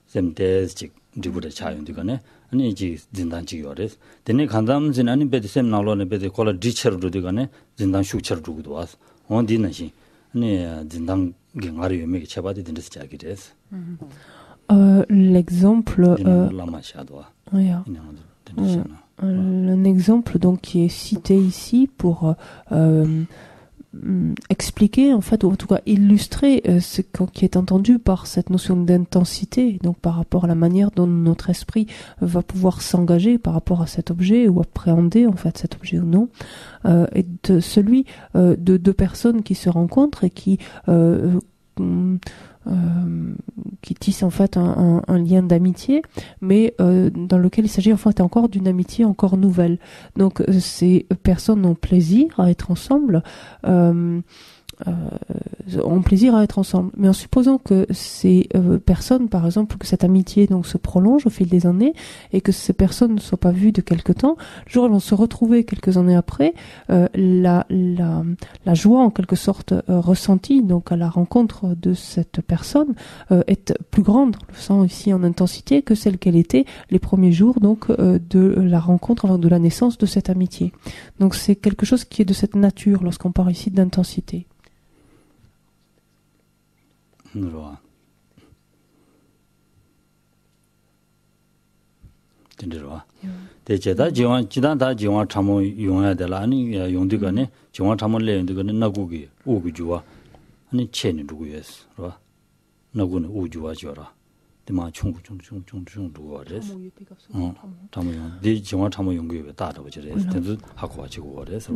셈 데스 지 지부르 차인디가네 아니 지 진단지 요래 되네 간담진 아니 베드 셈나로네 베드 콜라 디처로 되가네 진단 슈처로 두고도 와서 온디나시 아니 진단 경아리 요메게 쳐봐도 된다 시작이 됐어
l'exemple
yeah.
Un exemple donc qui est cité ici pour expliquer en fait ou en tout cas illustrer ce qui est entendu par cette notion d'intensité, donc par rapport à la manière dont notre esprit va pouvoir s'engager par rapport à cet objet ou appréhender en fait cet objet ou non, et de celui de deux personnes qui se rencontrent et qui tisse en fait un lien d'amitié, mais dans lequel il s'agit en fait encore d'une amitié encore nouvelle. Donc ces personnes ont plaisir à être ensemble, mais en supposant que ces personnes, par exemple, que cette amitié donc se prolonge au fil des années et que ces personnes ne soient pas vues de quelque temps, le jour où elles vont se retrouver quelques années après, la joie en quelque sorte ressentie donc à la rencontre de cette personne est plus grande, on le sent ici en intensité, que celle qu'elle était les premiers jours donc de la rencontre, de la naissance de cette amitié. Donc c'est quelque chose qui est de cette nature lorsqu'on parle ici d'intensité.
누로와 된대로와 대체다 지원 지단다 지원 참모 용해야 될 아니 용되거네 지원 참모를 용되거네 나고기 우구주와 아니 체니 누구였어 그봐 나고는 우주와 줘라 대마 총구 누구래서 참모용 네 지원 참모 용구에 따라고 저래서 된도 하고 가지고 그래서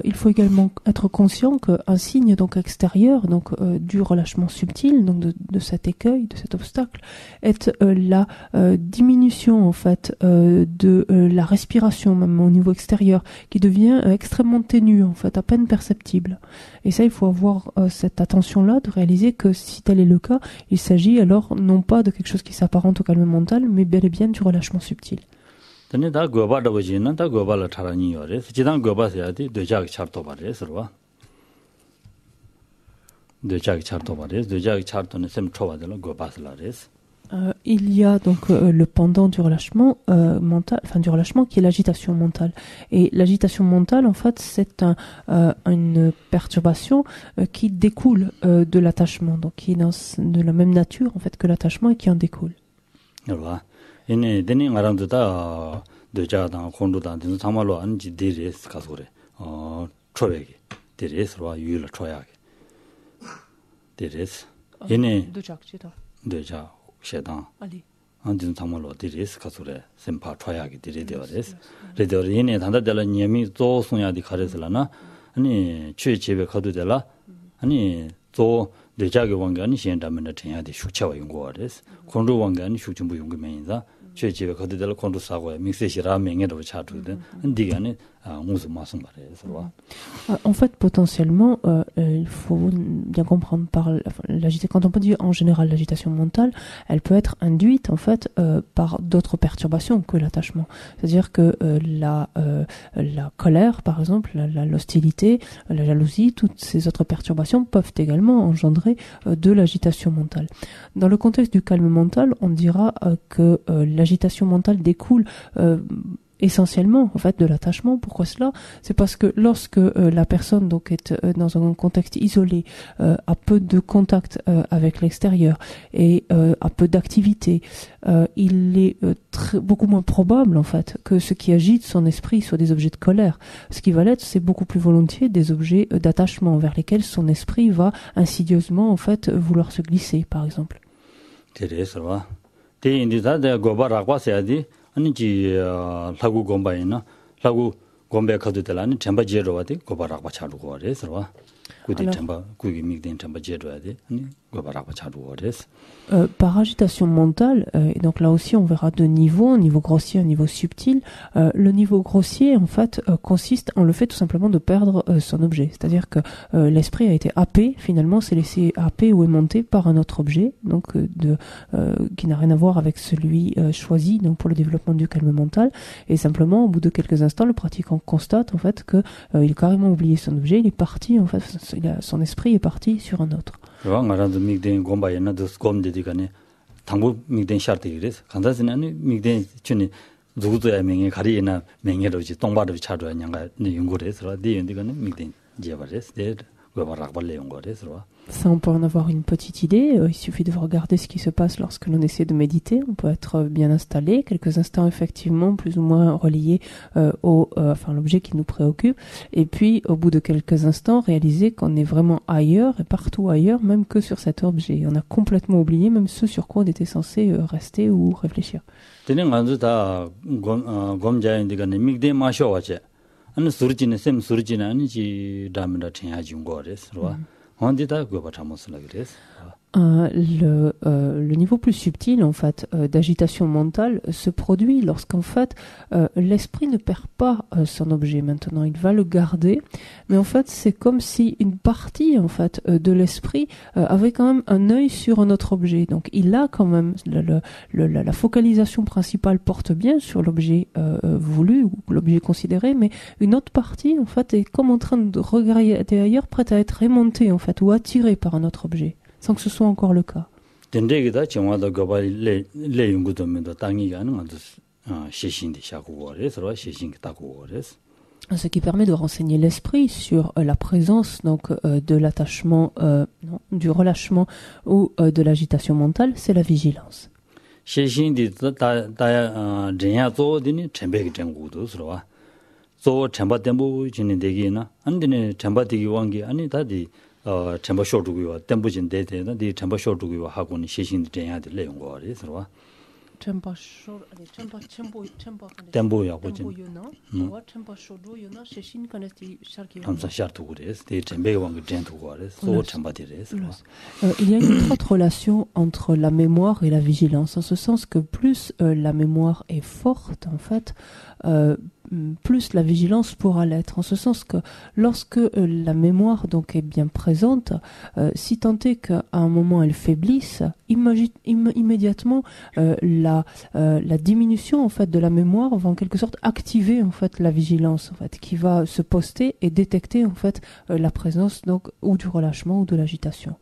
il faut également être conscient qu'un signe donc extérieur donc du relâchement subtil donc de cet écueil, de cet obstacle est la diminution en fait de la respiration même au niveau extérieur qui devient extrêmement ténue en fait, à peine perceptible. Et ça il faut avoir cette attention là de réaliser que si tel est le cas, il s'agit alors non pas de quelque chose qui s'apparente au calme mental mais bel et bien du relâchement subtil.
근데 다 고바다 보지는 다 고발을 타라니 요래. 지단 고바서야 돼. 되자기 차도 바래서와. 되자기 차도 바래서 되자기 차도는 셈 초바들 고바슬라레스.
Il y a donc le pendant du relâchement mental, enfin du relâchement qui est l'agitation mentale. Et l'agitation mentale, en fait, c'est une perturbation qui découle de l'attachement, donc qui est de la même nature en fait que l'attachement et qui en découle.
Voilà. 얘네 되는 사람들다 되자다 콘도다 되는 참말로 안지 데레스 가서 그래. 초백이 데레스로 유일로 초야게. 데레스. 얘네 되자 셰다.
알리.
안진 참말로 데레스 가서 그래. 셈파 초야게 데레데어레스. 레데어 얘네 단다들 님이 또 송야디 가르슬라나. 아니 취 집에 가도 되라. 아니 또 되자게 원간이 시엔다면 전야디 숙차와 연구하레스. 콘도 원간이 숙침부 연구면이다. 최지에 거기들 콘도 사고에 믹스시라 명예로 차두든 ndi가네 무슨 말씀 말해서
En fait, potentiellement, il faut bien comprendre par l'agitation. Quand on peut dire en général l'agitation mentale, elle peut être induite en fait par d'autres perturbations que l'attachement. C'est-à-dire que la colère, par exemple, l'hostilité, la jalousie, toutes ces autres perturbations peuvent également engendrer de l'agitation mentale. Dans le contexte du calme mental, on dira que l'agitation mentale découle essentiellement en fait de l'attachement. Pourquoi cela? C'est parce que lorsque la personne donc est dans un contexte isolé, a peu de contact avec l'extérieur et a peu d'activité, il est beaucoup moins probable en fait que ce qui agite son esprit soit des objets de colère. Ce qui va l'être, c'est beaucoup plus volontiers des objets d'attachement vers lesquels son esprit va insidieusement en fait vouloir se glisser, par exemple.
아니지 라고 곰바이나 라고 곰베 카드들라니 템바지로 와디 고바라고 차르고 그래서
Par agitation mentale, et donc là aussi on verra deux niveaux, un niveau grossier, un niveau subtil. Le niveau grossier, en fait, consiste en le fait tout simplement de perdre son objet. C'est-à-dire que l'esprit a été happé, finalement, s'est laissé happer ou aimanté par un autre objet, donc qui n'a rien à voir avec celui choisi donc pour le développement du calme mental. Et simplement, au bout de quelques instants, le pratiquant constate en fait que il a carrément oublié son objet, il est parti, en fait, son esprit est parti sur un autre. Ça, on peut en avoir une petite idée. Il suffit de regarder ce qui se passe lorsque l'on essaie de méditer. On peut être bien installé, quelques instants effectivement plus ou moins reliés l'objet qui nous préoccupe. Et puis, au bout de quelques instants, réaliser qu'on est vraiment ailleurs et partout ailleurs, même que sur cet objet. On a complètement oublié même ce sur quoi on était censé rester ou réfléchir. Le niveau plus subtil en fait d'agitation mentale se produit lorsqu'en fait l'esprit ne perd pas son objet maintenant, il va le garder, mais en fait c'est comme si une partie en fait de l'esprit avait quand même un œil sur un autre objet, donc il a quand même la focalisation principale porte bien sur l'objet voulu ou l'objet considéré, mais une autre partie en fait est comme en train de regarder ailleurs, prête à être aimantée en fait ou attirée par un autre objet, sans que ce soit encore le cas. Ce qui permet de renseigner l'esprit sur la présence donc de l'attachement, du relâchement ou de l'agitation mentale, c'est la vigilance. Il y a une autre relation entre la mémoire et la vigilance, en ce sens que plus la mémoire est forte, en fait, plus la vigilance pourra l'être, en ce sens que lorsque la mémoire donc est bien présente, si tant est qu'à un moment elle faiblisse, immédiatement la diminution en fait de la mémoire va en quelque sorte activer en fait la vigilance en fait, qui va se poster et détecter en fait la présence donc ou du relâchement ou de l'agitation.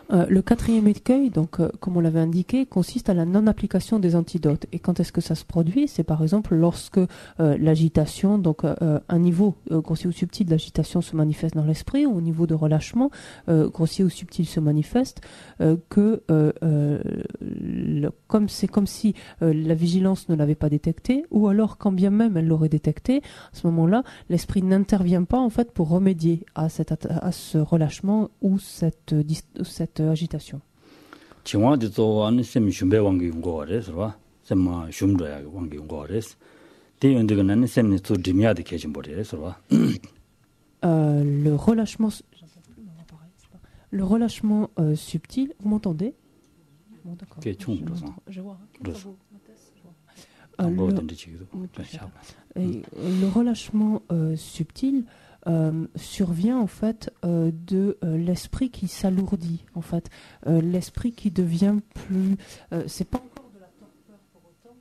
Le quatrième écueil, donc, comme on l'avait indiqué, consiste à la non-application des antidotes. Et quand est-ce que ça se produit? C'est par exemple lorsque l'agitation, donc un niveau grossier ou subtil d'agitation se manifeste dans l'esprit, ou au niveau de relâchement grossier ou subtil se manifeste, c'est comme si la vigilance ne l'avait pas détecté, ou alors quand bien même elle l'aurait détecté, à ce moment-là, l'esprit n'intervient pas en fait pour remédier à ce relâchement ou cette agitation. Le relâchement subtil, vous m'entendez? Bon, d'accord. Je vois. Le relâchement subtil survient en fait de l'esprit qui s'alourdit, en fait, l'esprit qui devient plus. C'est pas encore de la torpeur pour autant.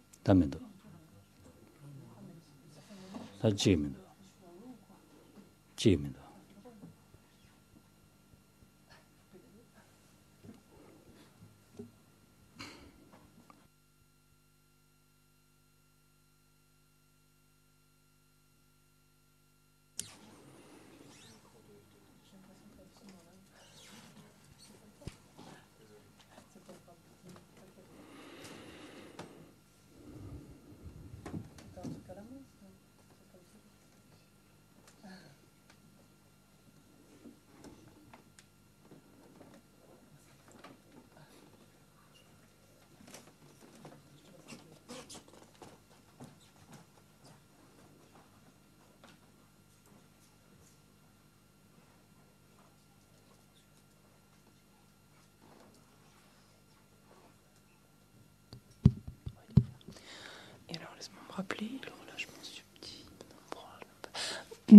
rappeler le relâchement subtil.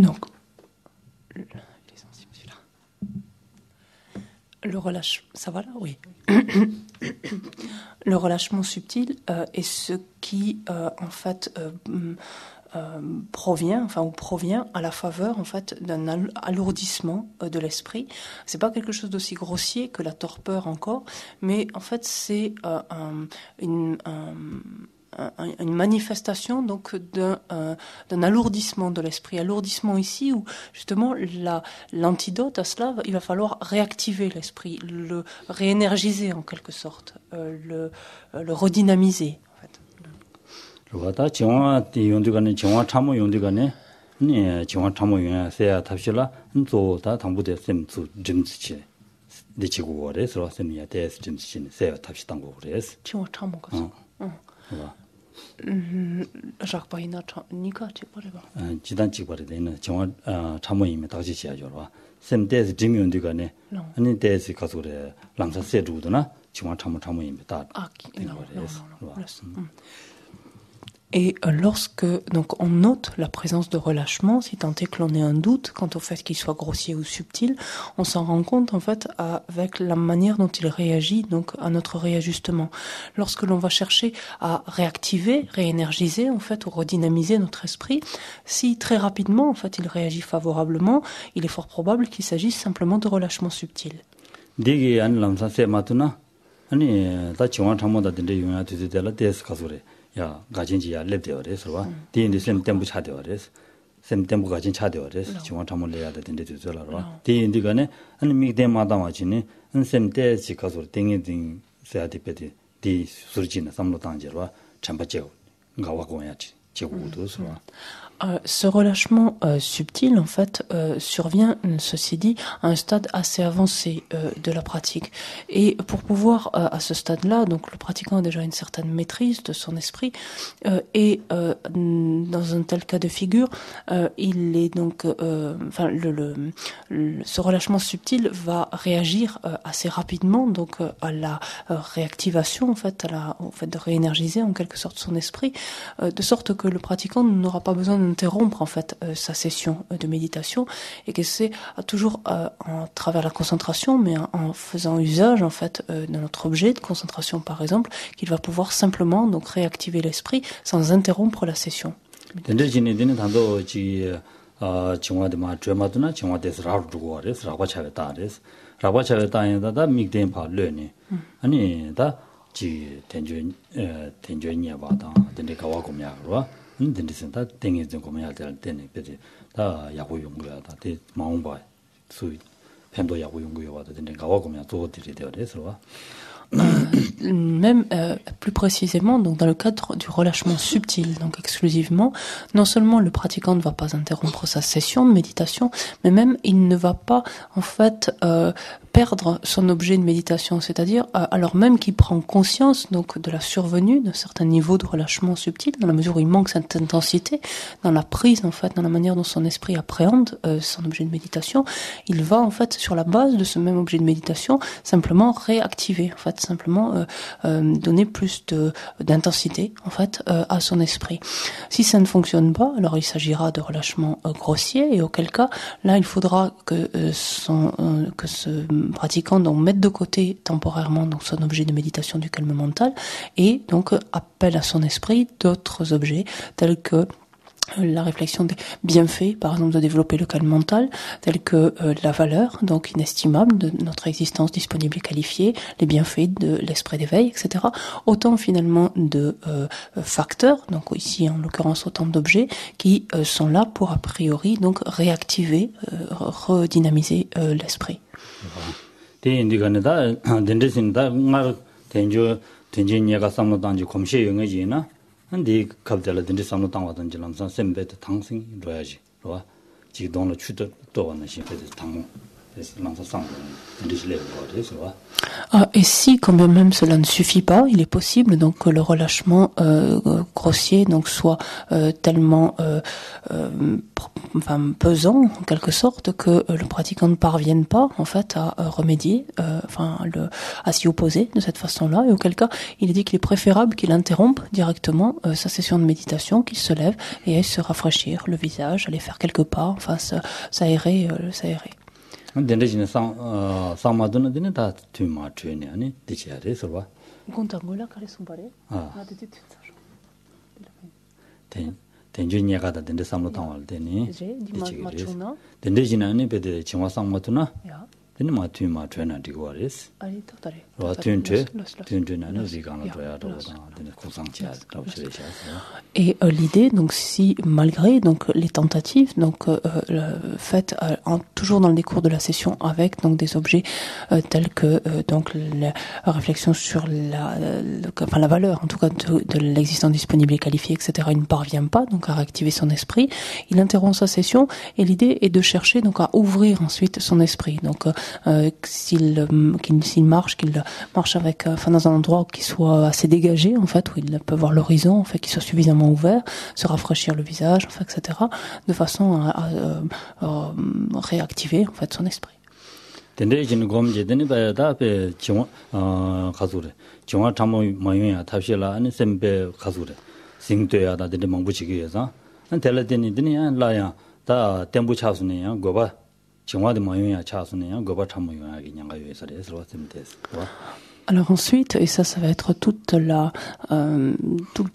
Donc, il est sensible celui-là. Le relâchement, ça va là? Oui. Le relâchement subtil est ce qui, en fait, provient à la faveur en fait d'un alourdissement de l'esprit. C'est pas quelque chose d'aussi grossier que la torpeur encore, mais en fait c'est une manifestation donc d'un alourdissement de l'esprit. Alourdissement ici où justement l'antidote à cela, il va falloir réactiver l'esprit, le réénergiser en quelque sorte, le redynamiser.
그거다 정화의 용도가는 정화 참모 용도가네 네 정화 참모 용야세야 탑실라 또 당부대 셈수 짐치 리치고래서 셈이야 대스 짐치 세야 탑시단 거 그래서
정화 참모가 Jacques Baina 니가 찍버려봐.
지단 찍버려되는 정화 참모임에 다시 시야줘라 셈 대스 짐이 용도가네 아니 대스 가서 그래 랑사 세루도나 정화 참모임에 다
Et lorsque donc on note la présence de relâchement, si tant est que l'on ait un doute quant au fait qu'il soit grossier ou subtil, on s'en rend compte en fait avec la manière dont il réagit donc à notre réajustement. Lorsque l'on va chercher à réactiver, réénergiser en fait ou redynamiser notre esprit, si très rapidement en fait il réagit favorablement, il est fort probable qu'il s'agisse simplement de relâchement subtil.
되게 안 람사세 마트나 아니 다 정화 참모다 된데 용야 되들라 데스 가서래 야 가진지야 랩되어래서 와 디인데 셈 템부 차되어래서 셈 템부 가진 차되어래서 정화 참모 내야 되는데 되더라라 디인데 간에 아니 미데마다 와지니 셈 때지 가서 땡이딩 세아디페디 디 수르지나 삼로 단제와 참바제고 가와 고야지 제고도서
Ce relâchement subtil, en fait, survient, ceci dit, à un stade assez avancé de la pratique. Et pour pouvoir, à ce stade-là, donc le pratiquant a déjà une certaine maîtrise de son esprit, et dans un tel cas de figure, il est donc, ce relâchement subtil va réagir assez rapidement, donc à la réactivation, en fait, au fait de réénergiser en quelque sorte son esprit, de sorte que le pratiquant n'aura pas besoin d'interrompre en fait sa session de méditation et que c'est toujours à travers la concentration mais en faisant usage en fait de notre objet de concentration par exemple qu'il va pouvoir simplement donc réactiver l'esprit sans interrompre la session.
인든디선다 땡이 좀 고민할 때는 그지 다 야구 연구야 다 마음바 수이 팬도 야구 연구야 와도 된데 가와 고민 또 어디를 되어서
Même plus précisément, donc dans le cadre du relâchement subtil, donc exclusivement, non seulement le pratiquant ne va pas interrompre sa session de méditation, mais même il ne va pas en fait perdre son objet de méditation, c'est-à-dire alors même qu'il prend conscience donc de la survenue d'un certain niveau de relâchement subtil, dans la mesure où il manque cette intensité, dans la prise en fait, dans la manière dont son esprit appréhende son objet de méditation, il va en fait sur la base de ce même objet de méditation simplement réactiver en fait, simplement donner plus d'intensité en fait à son esprit. Si ça ne fonctionne pas, alors il s'agira de relâchement grossier et auquel cas là il faudra que ce pratiquant donc mette de côté temporairement donc son objet de méditation du calme mental et donc appelle à son esprit d'autres objets tels que la réflexion des bienfaits, par exemple de développer le calme mental, tels que la valeur, donc inestimable, de notre existence disponible et qualifiée, les bienfaits de l'esprit d'éveil, etc. Autant finalement de facteurs, donc ici en l'occurrence autant d'objets, qui sont là pour a priori donc réactiver, redynamiser l'esprit.
근데 갑자기 든지 삼로 당와든지 람산 셈베트 당생 로야지 로와 지동을 추도 또 왔는 시베트 당모
Et si, quand bien même cela ne suffit pas, il est possible donc que le relâchement grossier donc soit tellement pesant en quelque sorte que le pratiquant ne parvienne pas en fait à remédier, à s'y opposer de cette façon-là. Et auquel cas, il est dit qu'il est préférable qu'il interrompe directement sa session de méditation, qu'il se lève et aille se rafraîchir le visage, aller faire quelques pas, enfin s'aérer.
덴데지는 상마도는 데는 다 뒤마 트레니 아니 디치아레 서와
곤탕고라 카레송바레
덴주니아가다 덴데 상로 당할 때니
디치게레
덴데지는 아니 베데 정화 상마도나 데는 마 뒤마 트레나 디고아레스
아니 토타레
와 튼트는 지간을 줘야 되거든 데는 고상치야
Et l'idée, donc, si malgré donc les tentatives, donc faites toujours dans le décours de la session avec donc des objets tels que donc la réflexion sur la valeur, en tout cas de l'existence disponible et qualifiée, etc. Il ne parvient pas donc à réactiver son esprit. Il interrompt sa session et l'idée est de chercher donc à ouvrir ensuite son esprit. Donc s'il marche, qu'il marche avec, dans un endroit qui soit assez dégagé en fait, où il peut voir l'horizon, en fait, qui soit suffisamment ouvert, se rafraîchir le visage, enfin, etc., de façon à réactiver en fait son esprit.
덴데지는 검제되는 바야다 앞에 가수래 정화 참모 모양이야 탑실라 아니 셈베 가수래 싱돼야다 데 망부치기 위해서 한 텔레데니 드니야 라야 다 템부 차수네야 고바 정화의 모양이야 차수네야 고바 참모 모양이 냥가 위해서 레스로 셈데스
Alors ensuite, et ça va être tout le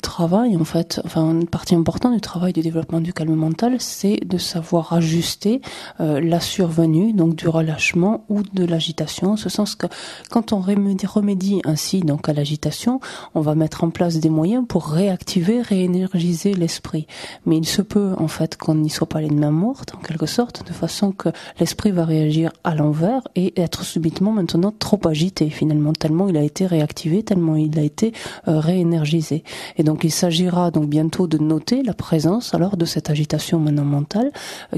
travail en fait, enfin une partie importante du travail du développement du calme mental, c'est de savoir ajuster la survenue donc du relâchement ou de l'agitation, en ce sens que quand on remédie ainsi donc à l'agitation, on va mettre en place des moyens pour réactiver, réénergiser l'esprit. Mais il se peut en fait qu'on n'y soit pas les mains mortes en quelque sorte, de façon que l'esprit va réagir à l'envers et être subitement maintenant trop agité finalement, tellement il a été réactivé, tellement il a été réénergisé. Et donc il s'agira donc bientôt de noter la présence alors de cette agitation maintenant mentale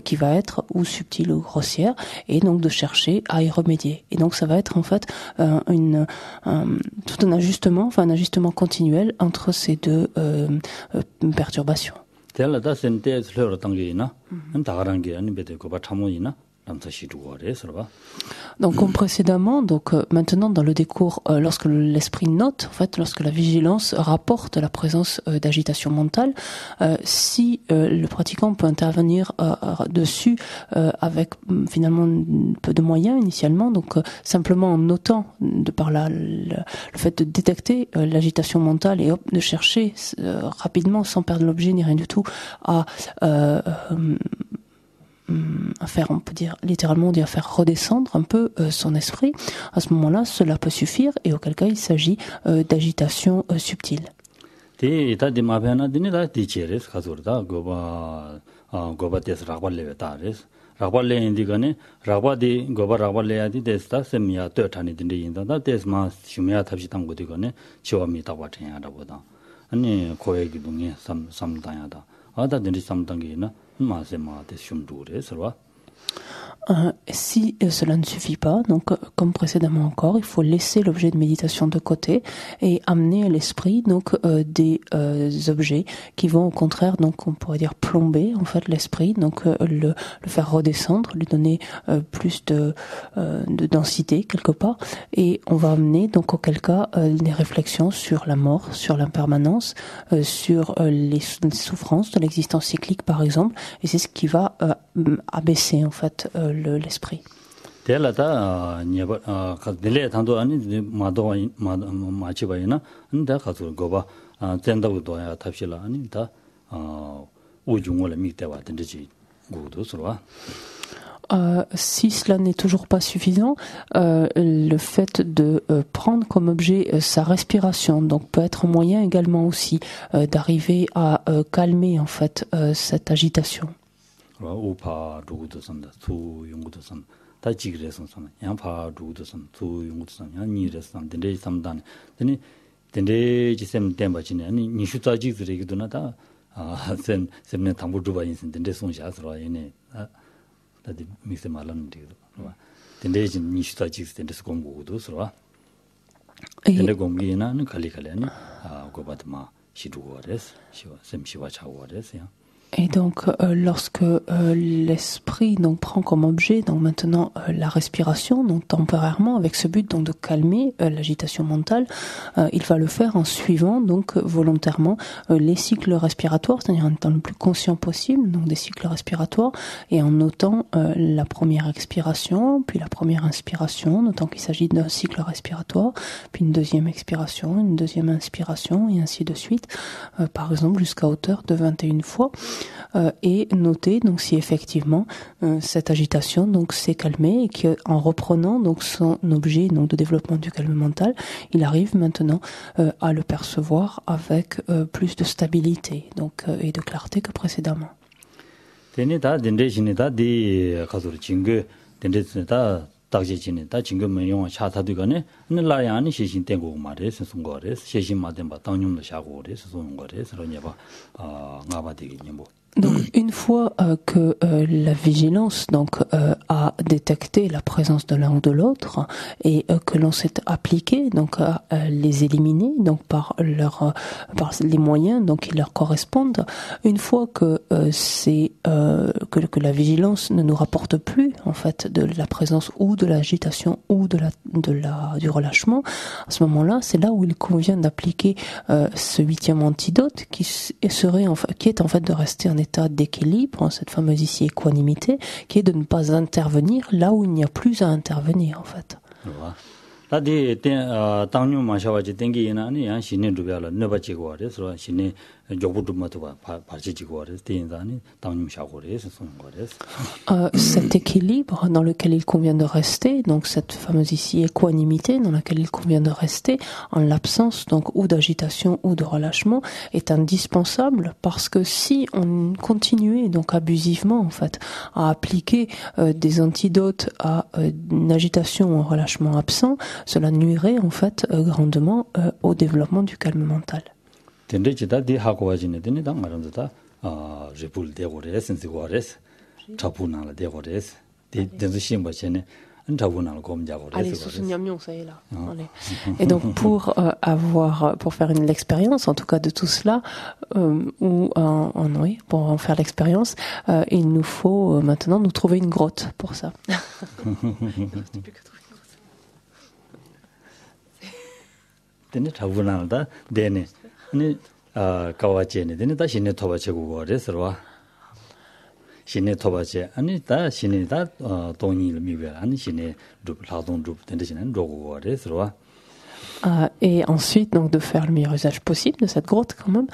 qui va être ou subtile ou grossière, et donc de chercher à y remédier. Et donc ça va être en fait tout un ajustement, enfin un ajustement continuel entre ces deux perturbations. Donc comme précédemment, donc maintenant dans le décours, lorsque l'esprit note, en fait, lorsque la vigilance rapporte la présence d'agitation mentale, si le pratiquant peut intervenir dessus avec finalement peu de moyens initialement, donc simplement en notant de par là le fait de détecter l'agitation mentale et de chercher rapidement, sans perdre l'objet ni rien du tout, à faire, on peut dire littéralement, à faire redescendre un peu son esprit. À ce moment-là, cela peut suffire, et auquel cas il s'agit d'agitation subtile. Si cela ne suffit pas, donc comme précédemment encore, il faut laisser l'objet de méditation de côté et amener à l'esprit donc des objets qui vont au contraire, donc on pourrait dire plomber en fait l'esprit, donc le faire redescendre, lui donner plus de densité quelque part, et on va amener donc auquel cas des réflexions sur la mort, sur l'impermanence, sur les souffrances de l'existence cyclique par exemple, et c'est ce qui va abaisser en fait l'esprit.
텔라다 녀바 델레 단도 아니 마도 마치바이나 근데 가서 고바 젠다고 도야 탑실라 아니 다 우중을 미때와 된지 고도 서와
Si cela n'est toujours pas suffisant, le fait de prendre comme objet sa respiration, donc peut être moyen également aussi d'arriver à calmer en fait cette agitation.
우파 누구도 산다 수 용구도 산 다지그래서 산 양파 누구도 산 수 용구도 산 양니레서 산 덴데 삼단 데니 덴데 지셈 템바지네 아니 니슈자지 그래기도 나다 셈 셈네 담부 두바 인신 덴데 송샤스로 얘네 다디 미세 말하는 데도 된대지 니슈다 직스 된데서 공부도 서로
Et,
된대 공기나는 칼리칼이니 고바드마 시두고레스 셈시와 차고레스야.
et donc, lorsque l'esprit donc prend comme objet donc maintenant la respiration, donc temporairement, avec ce but donc de calmer l'agitation mentale, il va le faire en suivant donc volontairement les cycles respiratoires, c'est-à-dire en étant le plus conscient possible donc des cycles respiratoires et en notant la première expiration, puis la première inspiration, notant qu'il s'agit d'un cycle respiratoire, puis une deuxième expiration, une deuxième inspiration et ainsi de suite, par exemple jusqu'à hauteur de 21 fois. Et noter donc si effectivement cette agitation donc s'est calmée et qu'en reprenant donc son objet donc de développement du calme mental, il arrive maintenant à le percevoir avec plus de stabilité donc et de clarté que précédemment.
데니다 된대신이다 디 가서 징거 된대다 딱지진이다 징거 메용 차타도가네 늘라야니 시신 땡고 말에서 송거레스 시신 마덴 바 당뇽도 샤고레스 송거레스 그러냐바 나바디기 뭐
Donc une fois que la vigilance donc a détecté la présence de l'un ou de l'autre et que l'on s'est appliqué donc à les éliminer donc par les moyens donc qui leur correspondent, une fois que que la vigilance ne nous rapporte plus en fait de la présence ou de l'agitation ou du relâchement, à ce moment-là c'est là où il convient d'appliquer ce 8e antidote qui est en fait de rester en état d'équilibre, cette fameuse ici équanimité, qui est de ne pas intervenir là où il n'y a plus à intervenir en fait.
다디 당뇨 마셔가지 땡기나니 야 신내 두배라 너바지고 그래서 신내 조부도마도 바지지고 그래서 대인자니 당뇨 샤고래서 손 거래서
cet équilibre dans lequel il convient de rester, donc cette fameuse ici équanimité dans laquelle il convient de rester en l'absence donc ou d'agitation ou de relâchement est indispensable parce que si on continuait donc abusivement en fait à appliquer des antidotes à une agitation ou un relâchement absent, cela nuirait en fait grandement au développement du calme mental.
된대지다 디 하고 와지네 되네 당 말한다 제불 대고레스 센스고레스 잡부나라 대고레스 된서 심바체네
Allez, sous ce niamion, ça y est là. Allez. Et donc pour faire l'expérience, en tout cas de tout cela, pour en faire l'expérience, il nous faut maintenant nous trouver une grotte pour ça.
되네 잡부나다 되네 아니 가와체네 되네 다시 네 토바체고 거래서 신내 토바체 아니 다 신내다 돈이 미베 아니 신내 라동 룹 된대시는 로고 거래서
Et ensuite, donc, de faire le meilleur usage possible de cette grotte quand même,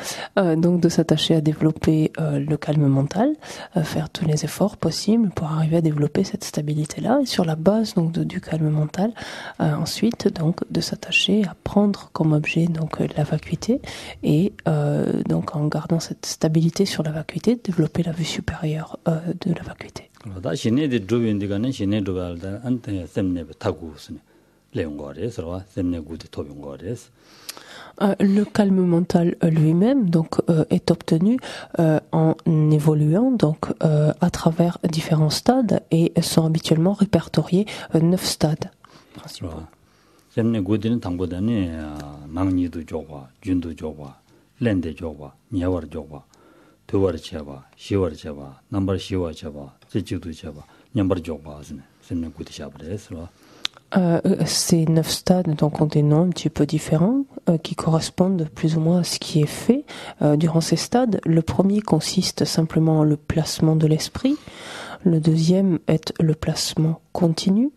donc de s'attacher à développer le calme mental, faire tous les efforts possibles pour arriver à développer cette stabilité-là, et sur la base donc du calme mental, ensuite donc de s'attacher à prendre comme objet donc la vacuité et donc en gardant cette stabilité sur la vacuité, développer la vue supérieure de la vacuité. Le calme mental lui-même donc est obtenu en évoluant donc à travers différents stades et sont habituellement répertoriés 9 stades principaux. Ces 9 stades donc ont des noms un petit peu différents qui correspondent plus ou moins à ce qui est fait durant ces stades. Le premier consiste simplement en le placement de l'esprit. Le deuxième est le placement continu.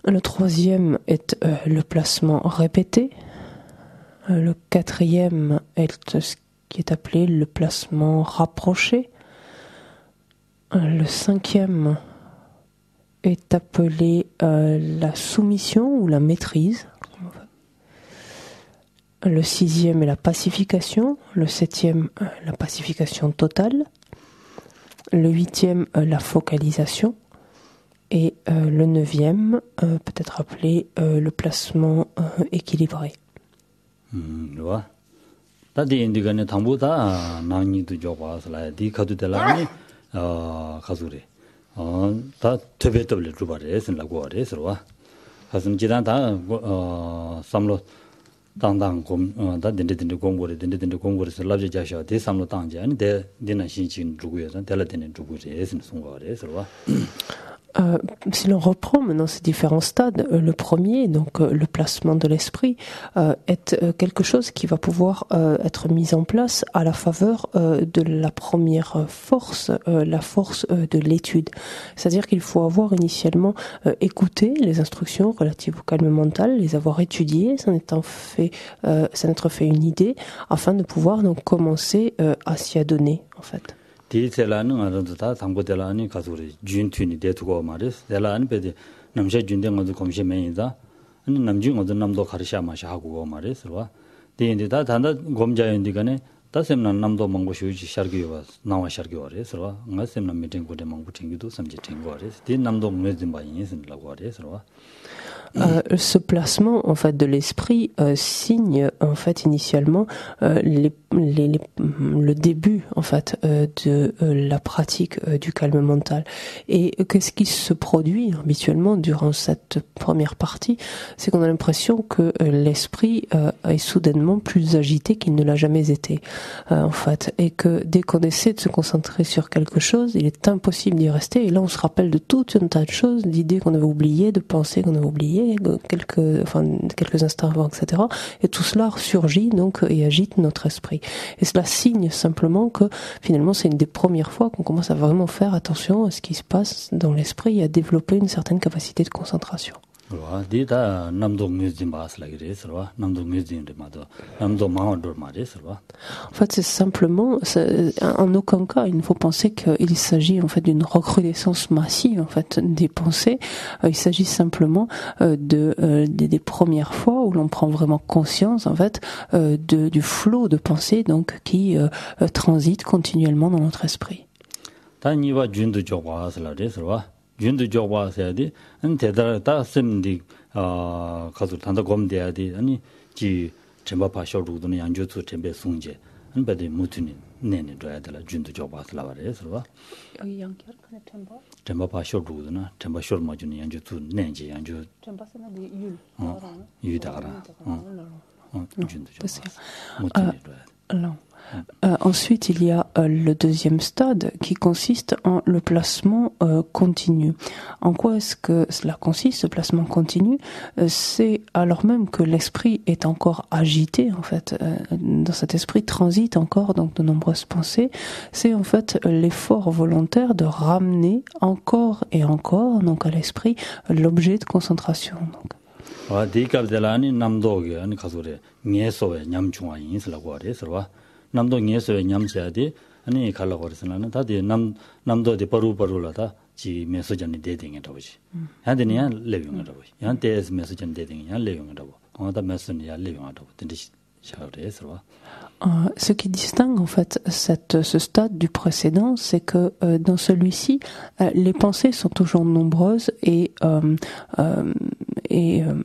Le troisième est le placement répété. Le quatrième est ce qui est appelé le placement rapproché. Le cinquième est appelé la soumission ou la maîtrise. Le sixième est la pacification. Le septième, la pacification totale. Le huitième, la focalisation. Et le neuvième, peut-être appelé le placement équilibré.
다 퇴배더블 주바레스 라고아레스와 가슴 지단 다 삼로 당당 다 딘딘딘 공부를 딘딘딘 공부를 라지 자셔 대 삼로 당지 아니 대 디나 신신 주고에서 될라되는 주고에서 송거레스와
Si l'on reprend maintenant ces différents stades, le premier, donc le placement de l'esprit, est quelque chose qui va pouvoir être mis en place à la faveur de la première force, la force de l'étude. C'est-à-dire qu'il faut avoir initialement écouté les instructions relatives au calme mental, les avoir étudiées, s'en être fait une idée, afin de pouvoir donc commencer à s'y adonner, en fait.
디텔라는 알아도다 당고텔라니 가서리 준튜니 대두고 말이스 텔라는 베데 남자 준된 것도 검시면이다 아니 남중 어떤 남도 가르샤 마샤 하고 말이스와 디인데다 단다 검자인디가네 다셈난 남도 먹고 쉬우지 샤르기와 나와 샤르기와레스와 nga셈난 미팅 고데 먹고 챙기도 삼지 챙고와레스 디 남도 메진 바이니스라고 와레스와
Ce placement en fait de l'esprit signe en fait initialement le début en fait de la pratique du calme mental. Et qu'est-ce qui se produit habituellement durant cette première partie? C'est qu'on a l'impression que l'esprit est soudainement plus agité qu'il ne l'a jamais été en fait, et que dès qu'on essaie de se concentrer sur quelque chose, il est impossible d'y rester. Et là, on se rappelle de tout un tas de choses, d'idées qu'on avait oubliées, de pensées qu'on avait oubliées, quelques instants avant, etc. Et tout cela surgit donc et agite notre esprit. Et cela signe simplement que finalement c'est une des premières fois qu'on commence à vraiment faire attention à ce qui se passe dans l'esprit et à développer une certaine capacité de concentration. En fait, c'est simplement, en aucun cas, il ne faut penser qu'il s'agit en fait d'une recrudescence massive en fait des pensées. Il s'agit simplement des premières fois où l'on prend vraiment conscience en fait du flot de pensées donc qui transite continuellement dans notre esprit.
윤도 줘봐서야지 안 대다다 셈디 가서 단다 검대야지 아니 지 쳔바파 쇼루도는 양주투 쳔베 송제 안 받이 무트니 내내 줘야 되라 윤도 줘봐서 라바레서
여기 양결 칸에
쳔바파 쇼루도는 쳔바 쇼르 마주니 양주투 내지 양주
쳔바스는 율
유다라 윤도 줘봐 무트니 줘야
ensuite, il y a le deuxième stade qui consiste en le placement continu. En quoi est-ce que cela consiste, ce placement continu? C'est alors même que l'esprit est encore agité, en fait, dans cet esprit transite encore donc de nombreuses pensées. C'est en fait l'effort volontaire de ramener encore et encore donc à l'esprit l'objet de concentration. Donc.
디갑델라니 남도게 아니 가소레 녜소에 냠중아 인슬라고 하래서와 남도 녜소에 냠자디 아니 갈라고 그래서는 다디 남도디 버루버루라다 지 메시지니 데딩이라고 보지. 한데니야 레용이라고 보지. 한테스 메시지니 데딩이야 레용이라고. 어다 메시지니야 레용이라고. 든지 샤르에서와
Ce qui distingue en fait ce stade du précédent, c'est que dans celui-ci, les pensées sont toujours nombreuses et viennent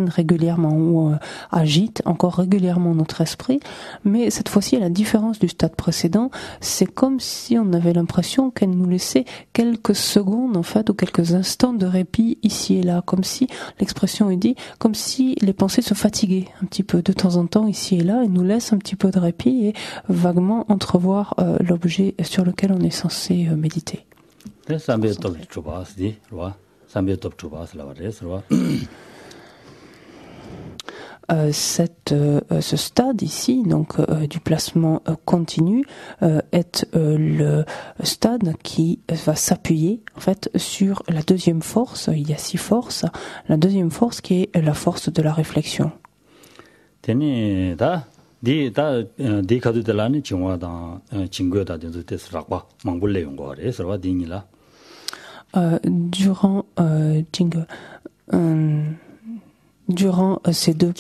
régulièrement ou agitent encore régulièrement notre esprit. Mais cette fois-ci, à la différence du stade précédent, c'est comme si on avait l'impression qu'elle nous laissait quelques secondes en fait ou quelques instants de répit ici et là, comme si l'expression est dit, comme si les pensées se fatiguaient un petit peu de temps en temps ici et là et nous laissent un petit peu de répit et vaguement entrevoir l'objet sur lequel on est censé méditer. Ce stade ici, donc du placement continu, est le stade qui va s'appuyer en fait sur la deuxième force. Il y a 6 forces. La deuxième force qui est la force de la réflexion. Durant ces deux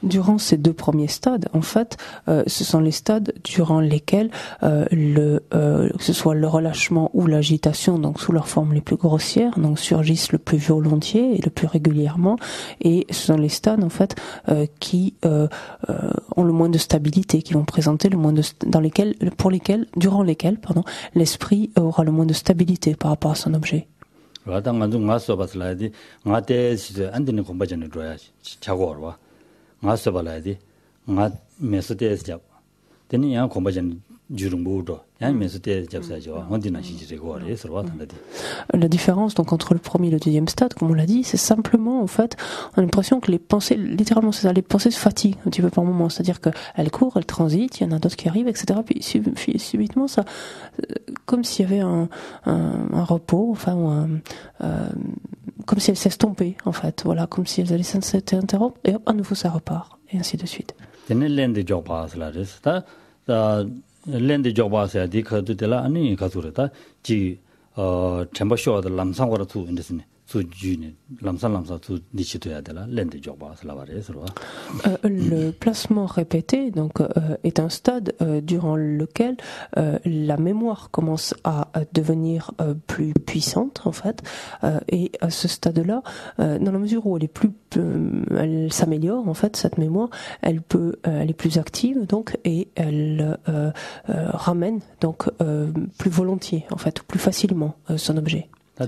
Durant ces deux premiers stades, en fait, ce sont les stades durant lesquels que ce soit le relâchement ou l'agitation, donc sous leurs formes les plus grossières, donc surgissent le plus volontiers et le plus régulièrement, et ce sont les stades en fait qui ont le moins de stabilité, qui vont présenter le moins de durant lesquels, l'esprit aura le moins de stabilité par rapport à son objet. La différence donc entre le premier et le deuxième stade, comme on l'a dit, c'est simplement en fait, on a l'impression que les pensées, littéralement c'est ça, les pensées se fatiguent un petit peu par moment, c'est-à-dire qu'elles courent, elles transitent, il y en a d'autres qui arrivent, etc. Puis subitement ça, comme s'il y avait un repos, enfin, comme si elles s'estompaient en fait, voilà, comme si elles allaient s'interrompre et hop, à nouveau ça repart, et ainsi de suite.
랜드 조바스야 디카드텔라 아니 가수르다 지 템버쇼의 람상과라 투 인데스네 수주네 람산 투 니치도야 되라 랜드 조바스라 바레스로.
Le placement répété donc est un stade durant lequel la mémoire commence à devenir plus puissante en fait, et à ce stade-là, dans la mesure où elle s'améliore en fait, cette mémoire, elle est plus active donc, et elle ramène donc plus volontiers en fait, plus facilement son objet. Et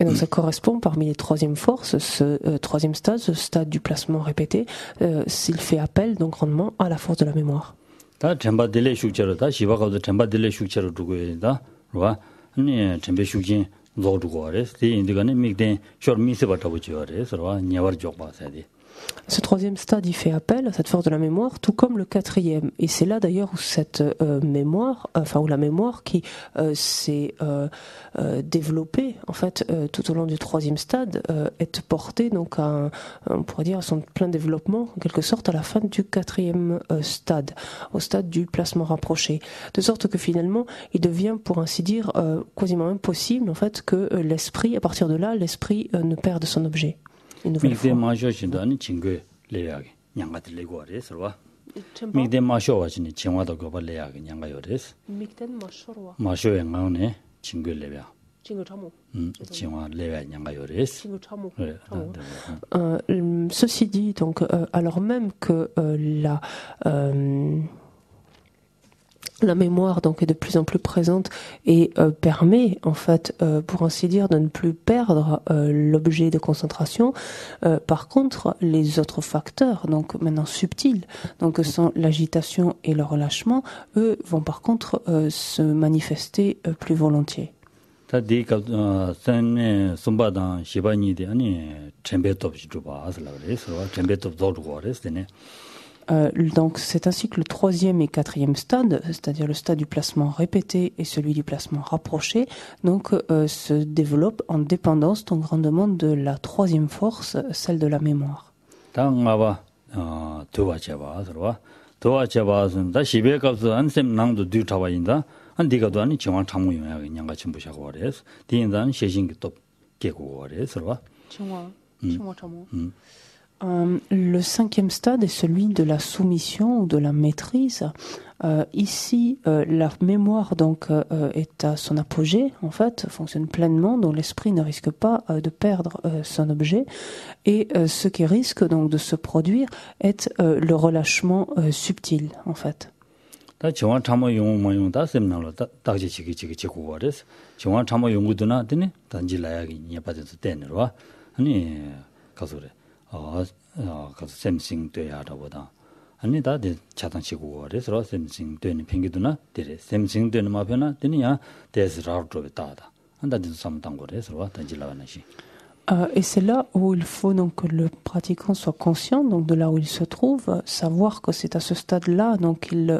donc ça correspond parmi les troisièmes forces, ce troisième stade, ce stade du placement répété, s'il fait appel donc grandement à la force de la mémoire. Ce troisième stade, il fait appel à cette force de la mémoire, tout comme le quatrième. Et c'est là d'ailleurs où cette mémoire, où la mémoire qui s'est développée en fait tout au long du troisième stade est portée donc on pourrait dire à son plein développement en quelque sorte à la fin du quatrième stade, au stade du placement rapproché, de sorte que finalement il devient pour ainsi dire quasiment impossible en fait que l'esprit, à partir de là, l'esprit ne perde son objet.
미대 마쇼신도니 친구 레야게 양가들 레고 아레스와 미대 마쇼와지니 정화도 고발레야게 양가요레스
미ten 마쇼와
마쇼에 나오네 친구 레야
친구 참모
정화 레야 양가요레스
친구 참모 ceci dit donc alors même que la mémoire donc est de plus en plus présente et permet en fait pour ainsi dire de ne plus perdre l'objet de concentration. Par contre, les autres facteurs donc maintenant subtils donc sont l'agitation et le relâchement, eux vont par contre se manifester plus volontiers. Donc c'est ainsi que le troisième et quatrième stade, c'est-à-dire le stade du placement répété et celui du placement rapproché, donc se développent en dépendance donc grandement de la troisième force, celle de la mémoire. Le cinquième stade est celui de la soumission ou de la maîtrise. Ici, la mémoire donc est à son apogée, en fait, fonctionne pleinement, donc l'esprit ne risque pas de perdre son objet. Et ce qui risque donc de se produire est le relâchement subtil, en fait.
아니다 데 차단치고 그래서 샘싱되는 팽기도나 데레 샘싱되는 마변나 되냐 데스라우트로 따다 한다도 삼당 거래서 단질라가나시.
Et c'est là où il faut donc que le pratiquant soit conscient donc de là où il se trouve, savoir que c'est à ce stade-là donc il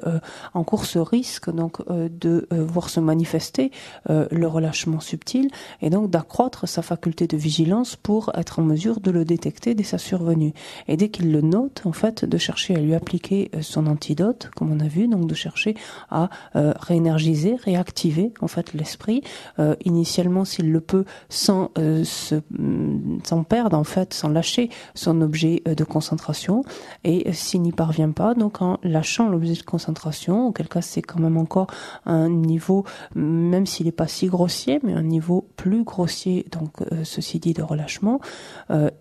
encourt ce risque donc de voir se manifester le relâchement subtil et donc d'accroître sa faculté de vigilance pour être en mesure de le détecter dès sa survenue. Et dès qu'il le note, en fait, de chercher à lui appliquer son antidote, comme on a vu, donc de chercher à réénergiser, réactiver en fait l'esprit, initialement s'il le peut sans se sans perdre en fait, sans lâcher son objet de concentration. Et s'il n'y parvient pas, donc en lâchant l'objet de concentration, auquel cas c'est quand même encore un niveau, même s'il n'est pas si grossier, mais un niveau plus grossier, donc ceci dit de relâchement,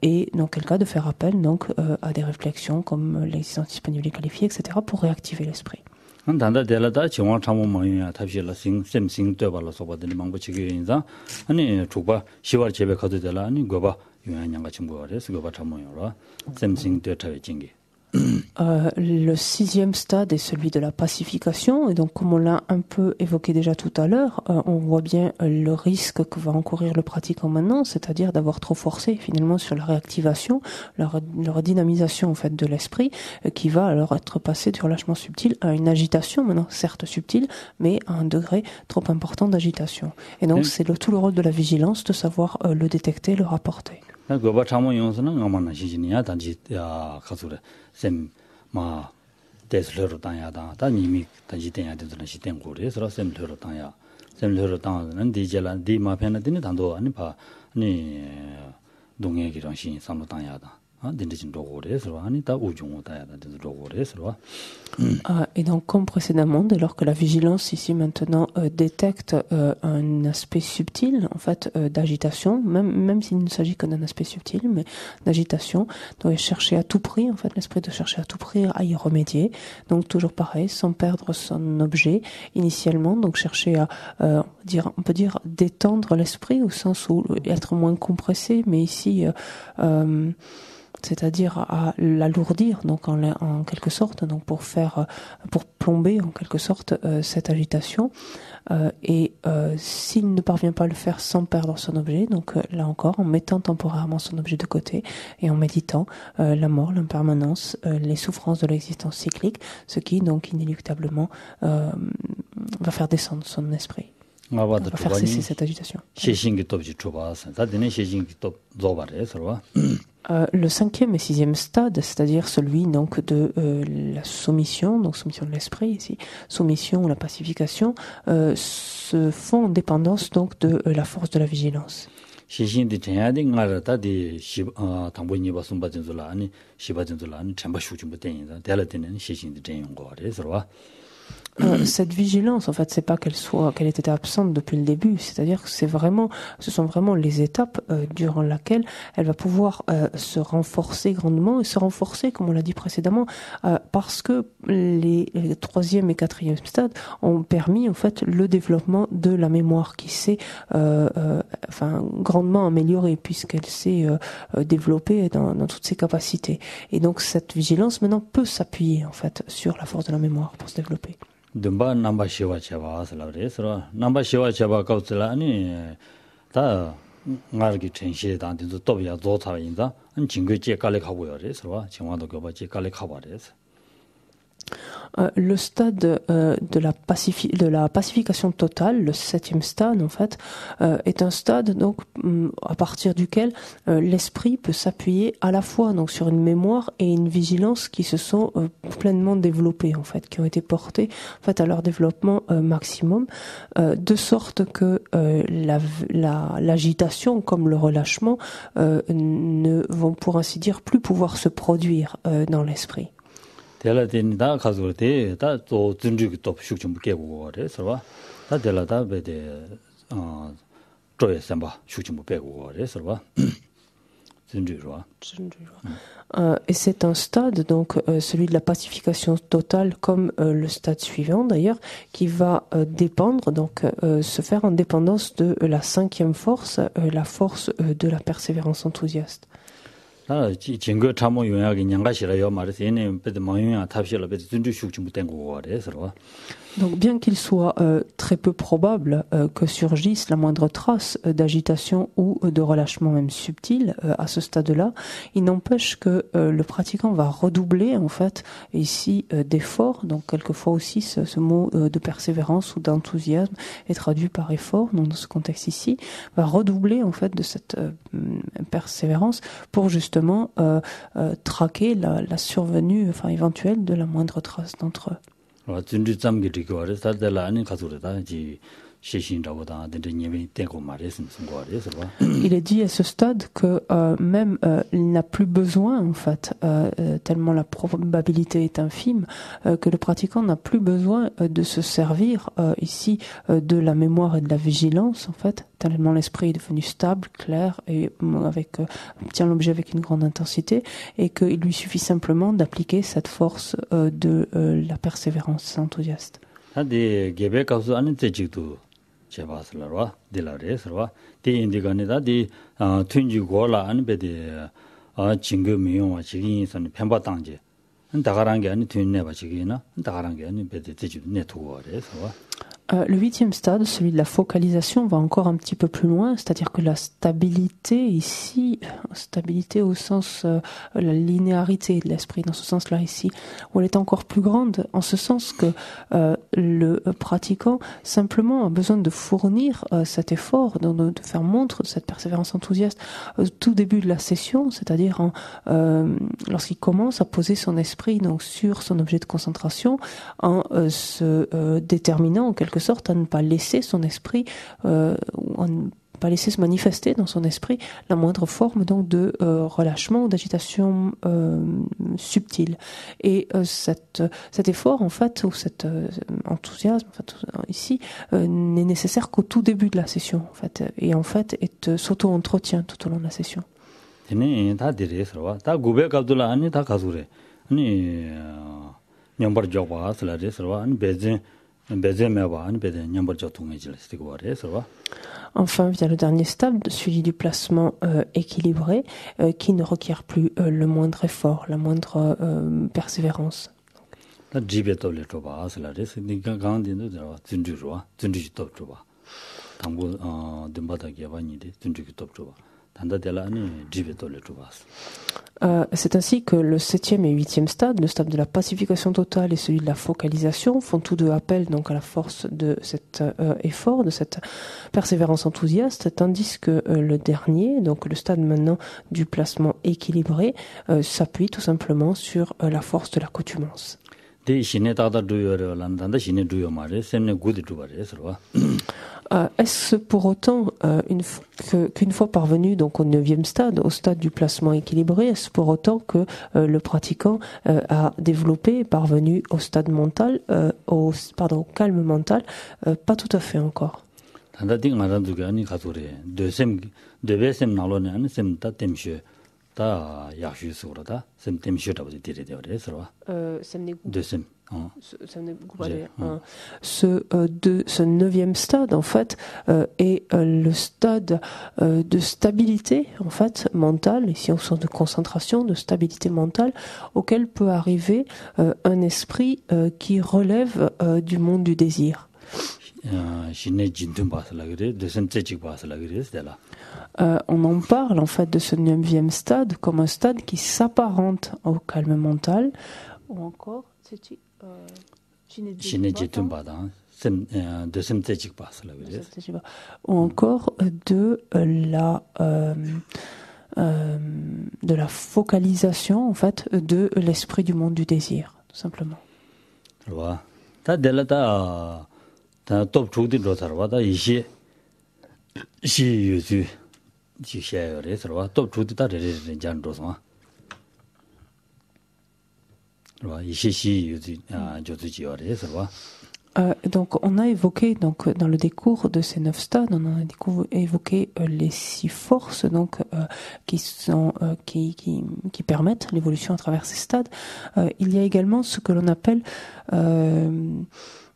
et dans quel cas de faire appel donc à des réflexions comme l'existence disponible et qualifiée, etc. pour réactiver l'esprit.
단다 데라다 정황 참모 모임이야 답실라 싱 되발라 소바들이 망고치기 인자 아니 주바 10월 제배 가도 되라 아니 거바 유한양 같은 거래서 거바 참모요라 샘싱 되타의 징기
Le sixième stade est celui de la pacification, et donc comme on l'a un peu évoqué déjà tout à l'heure, on voit bien le risque que va encourir le pratiquant maintenant, c'est-à-dire d'avoir trop forcé finalement sur la réactivation, leur dynamisation en fait de l'esprit, qui va alors être passé du relâchement subtil à une agitation maintenant, certes subtile, mais à un degré trop important d'agitation. Et donc c'est tout le rôle de la vigilance de savoir le détecter, le rapporter.
거바 참모 용서는 아마나 시진이야 단지 야 가수래 샘마 데스르로 당야다 다 이미 단지 돼야 되는 시된 고래서 샘르로 당야 샘르로 당하는 디젤란 디마페나 되는 단도 아니 봐 아니 동해기랑 신 삼로 당야다
Et donc, comme précédemment, dès lors que la vigilance ici maintenant détecte un aspect subtil, en fait, d'agitation, même s'il ne s'agit que d'un aspect subtil, mais d'agitation, doit chercher à tout prix, en fait, l'esprit de chercher à tout prix à y remédier. Donc, toujours pareil, sans perdre son objet initialement, donc chercher à, on peut dire, détendre l'esprit au sens où être moins compressé, mais ici, c'est-à-dire à l'alourdir, donc en quelque sorte, donc pour plomber en quelque sorte cette agitation. Et s'il ne parvient pas à le faire sans perdre son objet, donc là encore, en mettant temporairement son objet de côté et en méditant la mort, l'impermanence, les souffrances de l'existence cyclique, ce qui donc inéluctablement va faire descendre son esprit. Va faire cesser cette agitation. Le cinquième et sixième stade, c'est-à-dire celui donc de la soumission, donc soumission de l'esprit ici, soumission ou la pacification, se font en dépendance donc de la force de la vigilance. Cette vigilance, en fait, c'est pas qu'elle ait été absente depuis le début. C'est-à-dire que ce sont vraiment les étapes durant lesquelles elle va pouvoir se renforcer grandement et se renforcer, comme on l'a dit précédemment, parce que les troisième et quatrième stades ont permis, en fait, le développement de la mémoire qui s'est, grandement améliorée puisqu'elle s'est développée dans toutes ses capacités. Et donc, cette vigilance maintenant peut s'appuyer, en fait, sur la force de la mémoire pour se développer.
dumba namba shiwa cheba asla resro namba shiwa cheba kautla ani ta ngargi chenshi da de to ya zo ta inda an jingge je kale kagoyo resro chingwado gyoba je kale kaba res.
Le stade de la pacification totale, le septième stade en fait, est un stade donc à partir duquel l'esprit peut s'appuyer à la fois donc sur une mémoire et une vigilance qui se sont pleinement développées en fait, qui ont été portées en fait à leur développement maximum, de sorte que l'agitation comme le relâchement ne vont pour ainsi dire plus pouvoir se produire dans l'esprit.
텔라딘다 가서때 다또 준주기 또 숙좀 깨고 그래서 다 텔라다 베데 조에 삼바 숙좀 빼고 그래서 준주로.
Et c'est un stade, donc celui de la pacification totale, comme le stade suivant d'ailleurs, qui va dépendre, donc se faire en dépendance de la cinquième force, la force de la persévérance enthousiaste.
증거 참모 용약이 양가시라요 말해서 얘네 배드 모형이 탑실로 배드 준주 숙좀 된 거고 그래서.
Donc bien qu'il soit très peu probable que surgisse la moindre trace d'agitation ou de relâchement même subtil à ce stade-là, il n'empêche que le pratiquant va redoubler en fait ici d'effort. Donc quelquefois aussi ce mot de persévérance ou d'enthousiasme est traduit par effort dans ce contexte ici, va redoubler en fait de cette persévérance pour justement traquer la survenue éventuelle de la moindre trace d'entre eux.
준주 잠기 리고 그래서 달라 아니 가서다 지
Il est dit à ce stade que même il n'a plus besoin, en fait, tellement la probabilité est infime, que le pratiquant n'a plus besoin de se servir ici de la mémoire et de la vigilance, en fait, tellement l'esprit est devenu stable, clair et tient l'objet avec une grande intensité, et qu'il lui suffit simplement d'appliquer cette force de la persévérance enthousiaste.
제바슬러와 딜라레스와 디인디가네다 디 튠지고라 안베데 징금이용와 지긴선 편바당제 다가란 게 아니 튠네바 지기나 다가란 게 아니 베데 지주 네트워크에서
Le huitième stade, celui de la focalisation, va encore un petit peu plus loin, c'est-à-dire que la stabilité ici, stabilité au sens, la linéarité de l'esprit, dans ce sens-là ici, où elle est encore plus grande, en ce sens que le pratiquant simplement a besoin de fournir cet effort, de faire montre de cette persévérance enthousiaste au tout début de la session, c'est-à-dire lorsqu'il commence à poser son esprit donc sur son objet de concentration, en se déterminant en quelque sorte à ne pas laisser son esprit à ne pas laisser se manifester dans son esprit la moindre forme donc de relâchement ou d'agitation subtile. Et cet effort en fait ou cet enthousiasme en fait, ici n'est nécessaire qu'au tout début de la session en fait et en fait s'auto-entretient tout au long de la session. Enfin vient le dernier stade, celui du placement équilibré, qui ne requiert plus le moindre effort, la moindre persévérance. C'est ainsi que le septième et huitième stade, le stade de la pacification totale et celui de la focalisation, font tous deux appel donc à la force de cet effort, de cette persévérance enthousiaste, tandis que le dernier, donc le stade maintenant du placement équilibré, s'appuie tout simplement sur la force de l'accoutumance. Est-ce pour autant qu'une fois parvenu donc au 9e stade, au stade du placement équilibré, est-ce pour autant que le pratiquant a développé, est parvenu au stade mental, au calme mental? Pas tout à fait encore. Ce 9e stade en fait est le stade de stabilité en fait mentale, ici au sens de concentration, de stabilité mentale, auquel peut arriver un esprit qui relève du monde du désir. On en parle en fait de ce 9e stade comme un stade qui s'apparente au calme mental, ou encore ou encore de la focalisation en fait de l'esprit du monde du désir, tout simplement. Donc on a évoqué donc dans le décours de ces 9 stades, on a évoqué les 6 forces donc qui permettent l'évolution à travers ces stades. Il y a également ce que l'on appelle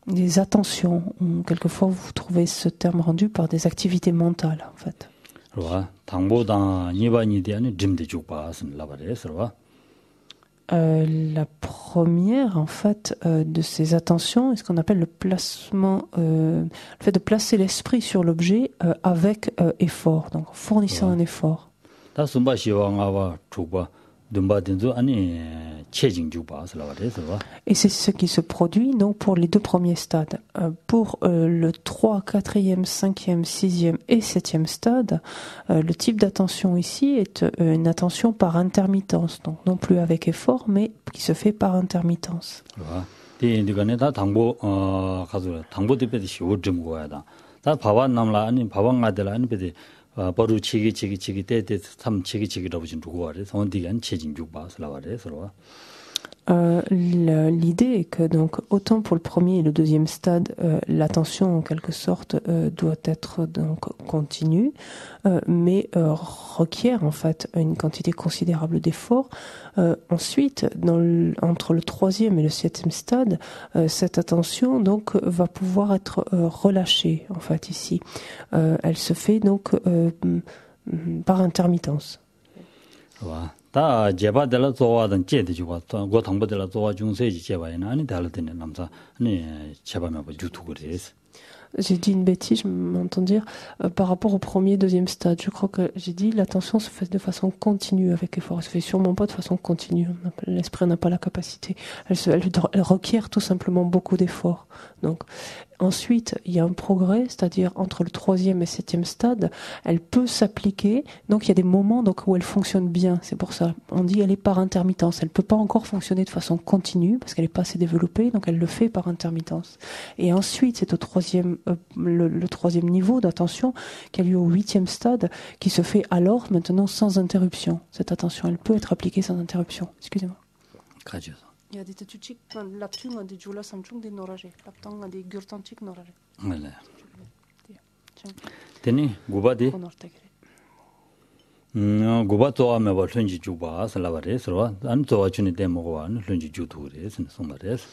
des attentions. Quelquefois vous trouvez ce terme rendu par des activités mentales en fait. La première en fait de ces attentions est ce qu'on appelle le placement, le fait de placer l'esprit sur l'objet avec effort, donc en fournissant un effort. Et c'est ce qui se produit donc pour les 2 premiers stades. Pour le 3, 4e, 5e, 6e et 7e stade, le type d'attention ici est une attention par intermittence, donc non plus avec effort, mais qui se fait par intermittence.
다 바와 남라 아니 바왕 아들 아니 베데 바로 치기 때때 참 치기라고 좀 두고 와래. 선디간 체진 죽바스라 와래 서로.
L'idée est que donc autant pour le premier et le deuxième stade, l'attention en quelque sorte doit être donc continue, mais requiert en fait une quantité considérable d'efforts. Ensuite, entre le troisième et le septième stade, cette attention donc va pouvoir être relâchée en fait ici. Elle se fait donc par intermittence.
와. 다 제바들라 조와던 제데 주고 고 당보들라 조와 중세지 제바이나 아니 달라드네 남자 아니 제바면 뭐 유튜브에서
J'ai dit une bêtise, je m'entends dire, par rapport au premier, deuxième stade. Je crois que j'ai dit l'attention se fait de façon continue avec effort. Elle se fait sûrement pas de façon continue. L'esprit n'a pas la capacité. Elle requiert tout simplement beaucoup d'efforts. Donc, ensuite, il y a un progrès, c'est-à-dire entre le troisième et septième stade, elle peut s'appliquer. Donc, il y a des moments donc où elle fonctionne bien. C'est pour ça. On dit elle est par intermittence. Elle peut pas encore fonctionner de façon continue parce qu'elle est pas assez développée. Donc, elle le fait par intermittence. Et ensuite, c'est au troisième, le troisième niveau d'attention qui a lieu au huitième stade, qui se fait alors maintenant sans interruption. Cette attention, elle peut être appliquée sans interruption. Excusez-moi. Il y a des tatuchik, laptung, des jula samchung, des noragé, laptang, des gurtanchik noragé.
voilà. Teni gubadi. guba towa me ba lunji juba salabare sro an towa chuni de mo wan lunji jutu re sen somares.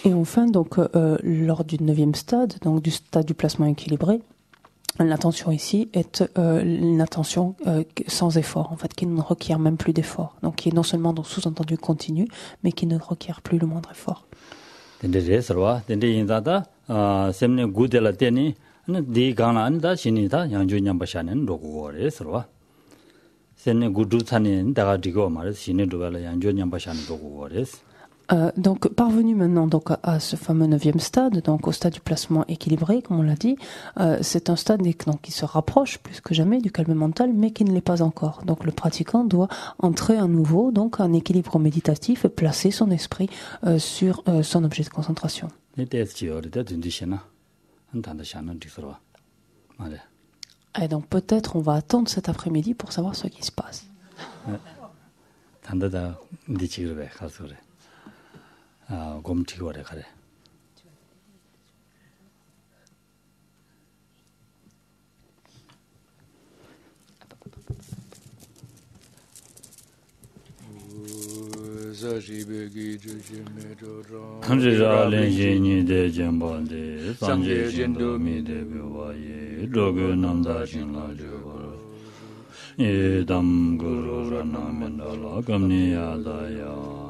Et enfin donc lors du 9e stade, donc du stade du placement équilibré, l'attention ici est une attention sans effort, en fait, qui ne requiert même plus d'effort. Donc qui est non seulement donc sous-entendu continu, mais qui ne requiert plus le moindre effort.
Dende sro dende inda semne gudela teni di gana anda sinida yanju nyamba shanen rogo re sro.
Donc parvenu maintenant donc à ce fameux 9e stade, donc au stade du placement équilibré, comme on l'a dit, c'est un stade donc, qui se rapproche plus que jamais du calme mental, mais qui ne l'est pas encore. Donc le pratiquant doit entrer à nouveau donc en équilibre méditatif et placer son esprit sur son objet de concentration. Et donc peut-être on va attendre cet après-midi pour savoir ce qui se passe.
단다다 니치그래 가서래 곰치고래 가래 한지자렌진이 대전반데 상제진도미대교와예 로그남다신라주고 예담 구로라나멘달라 감니야다야